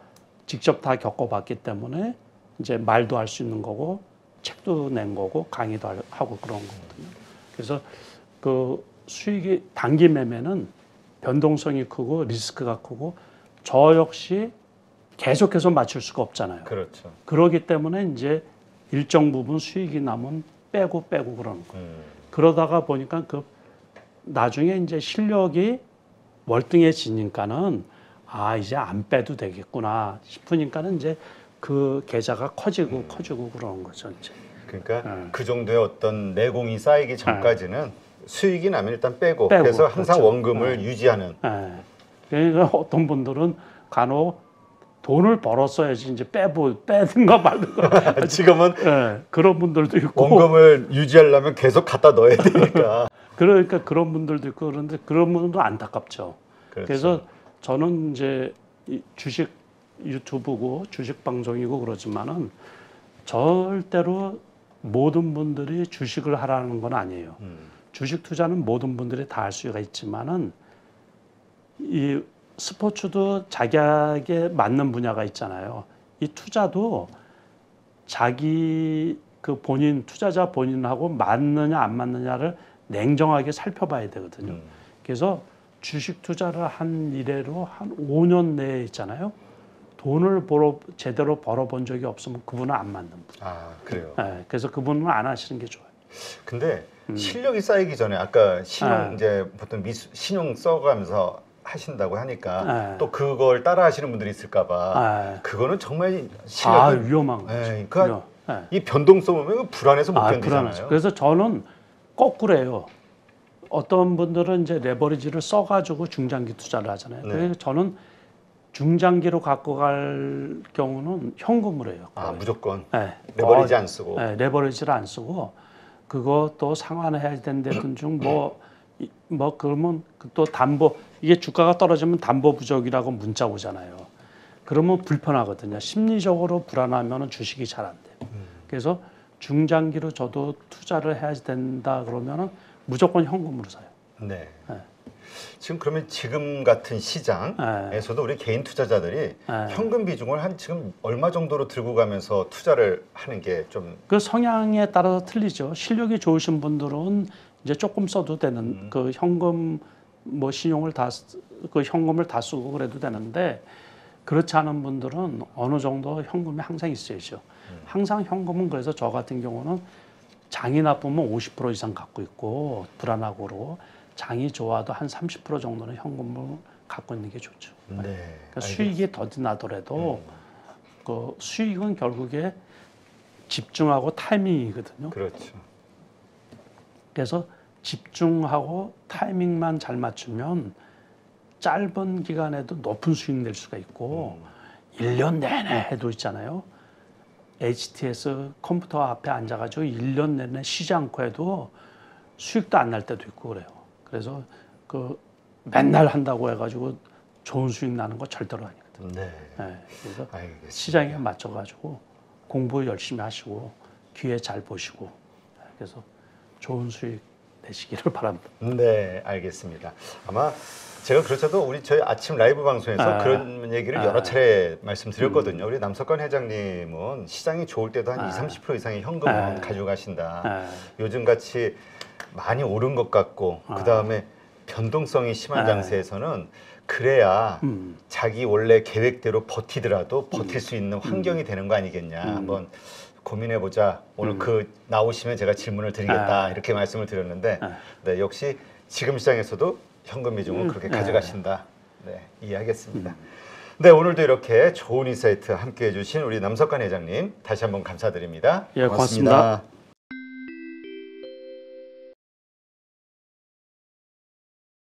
직접 다 겪어봤기 때문에 이제 말도 할 수 있는 거고 책도 낸 거고 강의도 하고 그런 거거든요. 그래서 그 수익이 단기 매매는 변동성이 크고 리스크가 크고 저 역시 계속해서 맞출 수가 없잖아요. 그렇죠. 그러기 때문에 이제 일정 부분 수익이 나면 빼고 그러는 거예요. 그러다가 보니까 나중에 이제 실력이 월등해지니까는 이제 안 빼도 되겠구나 싶으니까는 이제 그 계좌가 커지고 그러는 거죠. 이제. 그러니까 그 정도의 어떤 내공이 쌓이기 전까지는 수익이 나면 일단 빼고 그래서 항상 그렇죠. 원금을 유지하는. 그러니까 어떤 분들은 간혹 돈을 벌었어야지 이제 빼든가 말든가. 지금은 그런 분들도 있고. 원금을 유지하려면 계속 갖다 넣어야 되니까. 그러니까 그런 분들도 있고 그런데 그런 분들도 안타깝죠. 그렇죠. 그래서 저는 이제 주식 유튜브고 주식 방송이고 그러지만은 절대로 모든 분들이 주식을 하라는 건 아니에요. 주식 투자는 모든 분들이 다 할 수가 있지만은 이 스포츠도 자기에게 맞는 분야가 있잖아요. 이 투자도 자기 그 투자자 본인하고 맞느냐 안 맞느냐를 냉정하게 살펴봐야 되거든요. 그래서 주식 투자를 한 이래로 한 5년 내에 있잖아요. 돈을 제대로 벌어본 적이 없으면 그분은 안 맞는 분. 그래요. 그래서 그분은 안 하시는 게 좋아요. 근데 실력이 쌓이기 전에 아까 신용 이제 보통 신용 써가면서 하신다고 하니까 또 그걸 따라하시는 분들이 있을까봐 그거는 정말 실력이 위험한 거죠. 그러니까 이 변동성 보면 불안해서 못 견디잖아요. 불안하죠. 그래서 저는 거꾸로예요. 어떤 분들은 이제 레버리지를 써가지고 중장기 투자를 하잖아요. 그래서 저는 중장기로 갖고 갈 경우는 현금으로 해요. 무조건 레버리지 안 쓰고. 레버리지를 안 쓰고 그거 또 상환해야 된다든 중 그러면 또 담보 이게 주가가 떨어지면 담보 부족이라고 문자 오잖아요. 그러면 불편하거든요. 심리적으로 불안하면 주식이 잘 안 돼요. 그래서 중장기로 저도 투자를 해야 된다 그러면은 무조건 현금으로 사요. 네. 지금 그러면 지금 같은 시장에서도 우리 개인 투자자들이 현금 비중을 한 지금 얼마 정도로 들고 가면서 투자를 하는 게 좀 그 성향에 따라서 틀리죠. 실력이 좋으신 분들은 이제 조금 써도 되는 그 현금 신용을 그 현금을 다 쓰고 그래도 되는데 그렇지 않은 분들은 어느 정도 현금이 항상 있어야죠. 항상 현금은 그래서 저 같은 경우는 장이 나쁘면 50% 이상 갖고 있고 불안하고 장이 좋아도 한 30% 정도는 현금을 갖고 있는 게 좋죠. 그러니까 수익이 더디 나더라도 그 수익은 결국에 집중하고 타이밍이거든요. 그렇죠. 그래서 집중하고 타이밍만 잘 맞추면 짧은 기간에도 높은 수익 낼 수가 있고 1년 내내 해도 있잖아요. HTS 컴퓨터 앞에 앉아가지고 1년 내내 쉬지 않고 해도 수익도 안 날 때도 있고 그래요. 그래서 그 맨날 한다고 해가지고 좋은 수익 나는 거 절대로 아니거든요. 그래서 알겠습니다. 시장에 맞춰가지고 공부 열심히 하시고 기회 잘 보시고 그래서 좋은 수익 내시기를 바랍니다. 네, 알겠습니다. 아마 제가 그렇죠. 저희 아침 라이브 방송에서 그런 얘기를 여러 차례 말씀드렸거든요. 우리 남석관 회장님은 시장이 좋을 때도 한 20-30% 이상의 현금은 가져가신다. 요즘 같이 많이 오른 것 같고 그 다음에 변동성이 심한 장세에서는 그래야 자기 원래 계획대로 버티더라도 버틸 수 있는 환경이 되는 거 아니겠냐. 한번 고민해보자. 오늘 나오시면 제가 질문을 드리겠다. 이렇게 말씀을 드렸는데 네, 역시 지금 시장에서도 현금 비중을 그렇게 가져가신다. 네, 이해하겠습니다. 네, 오늘도 이렇게 좋은 인사이트 함께해 주신 우리 남석관 회장님 다시 한번 감사드립니다. 고맙습니다.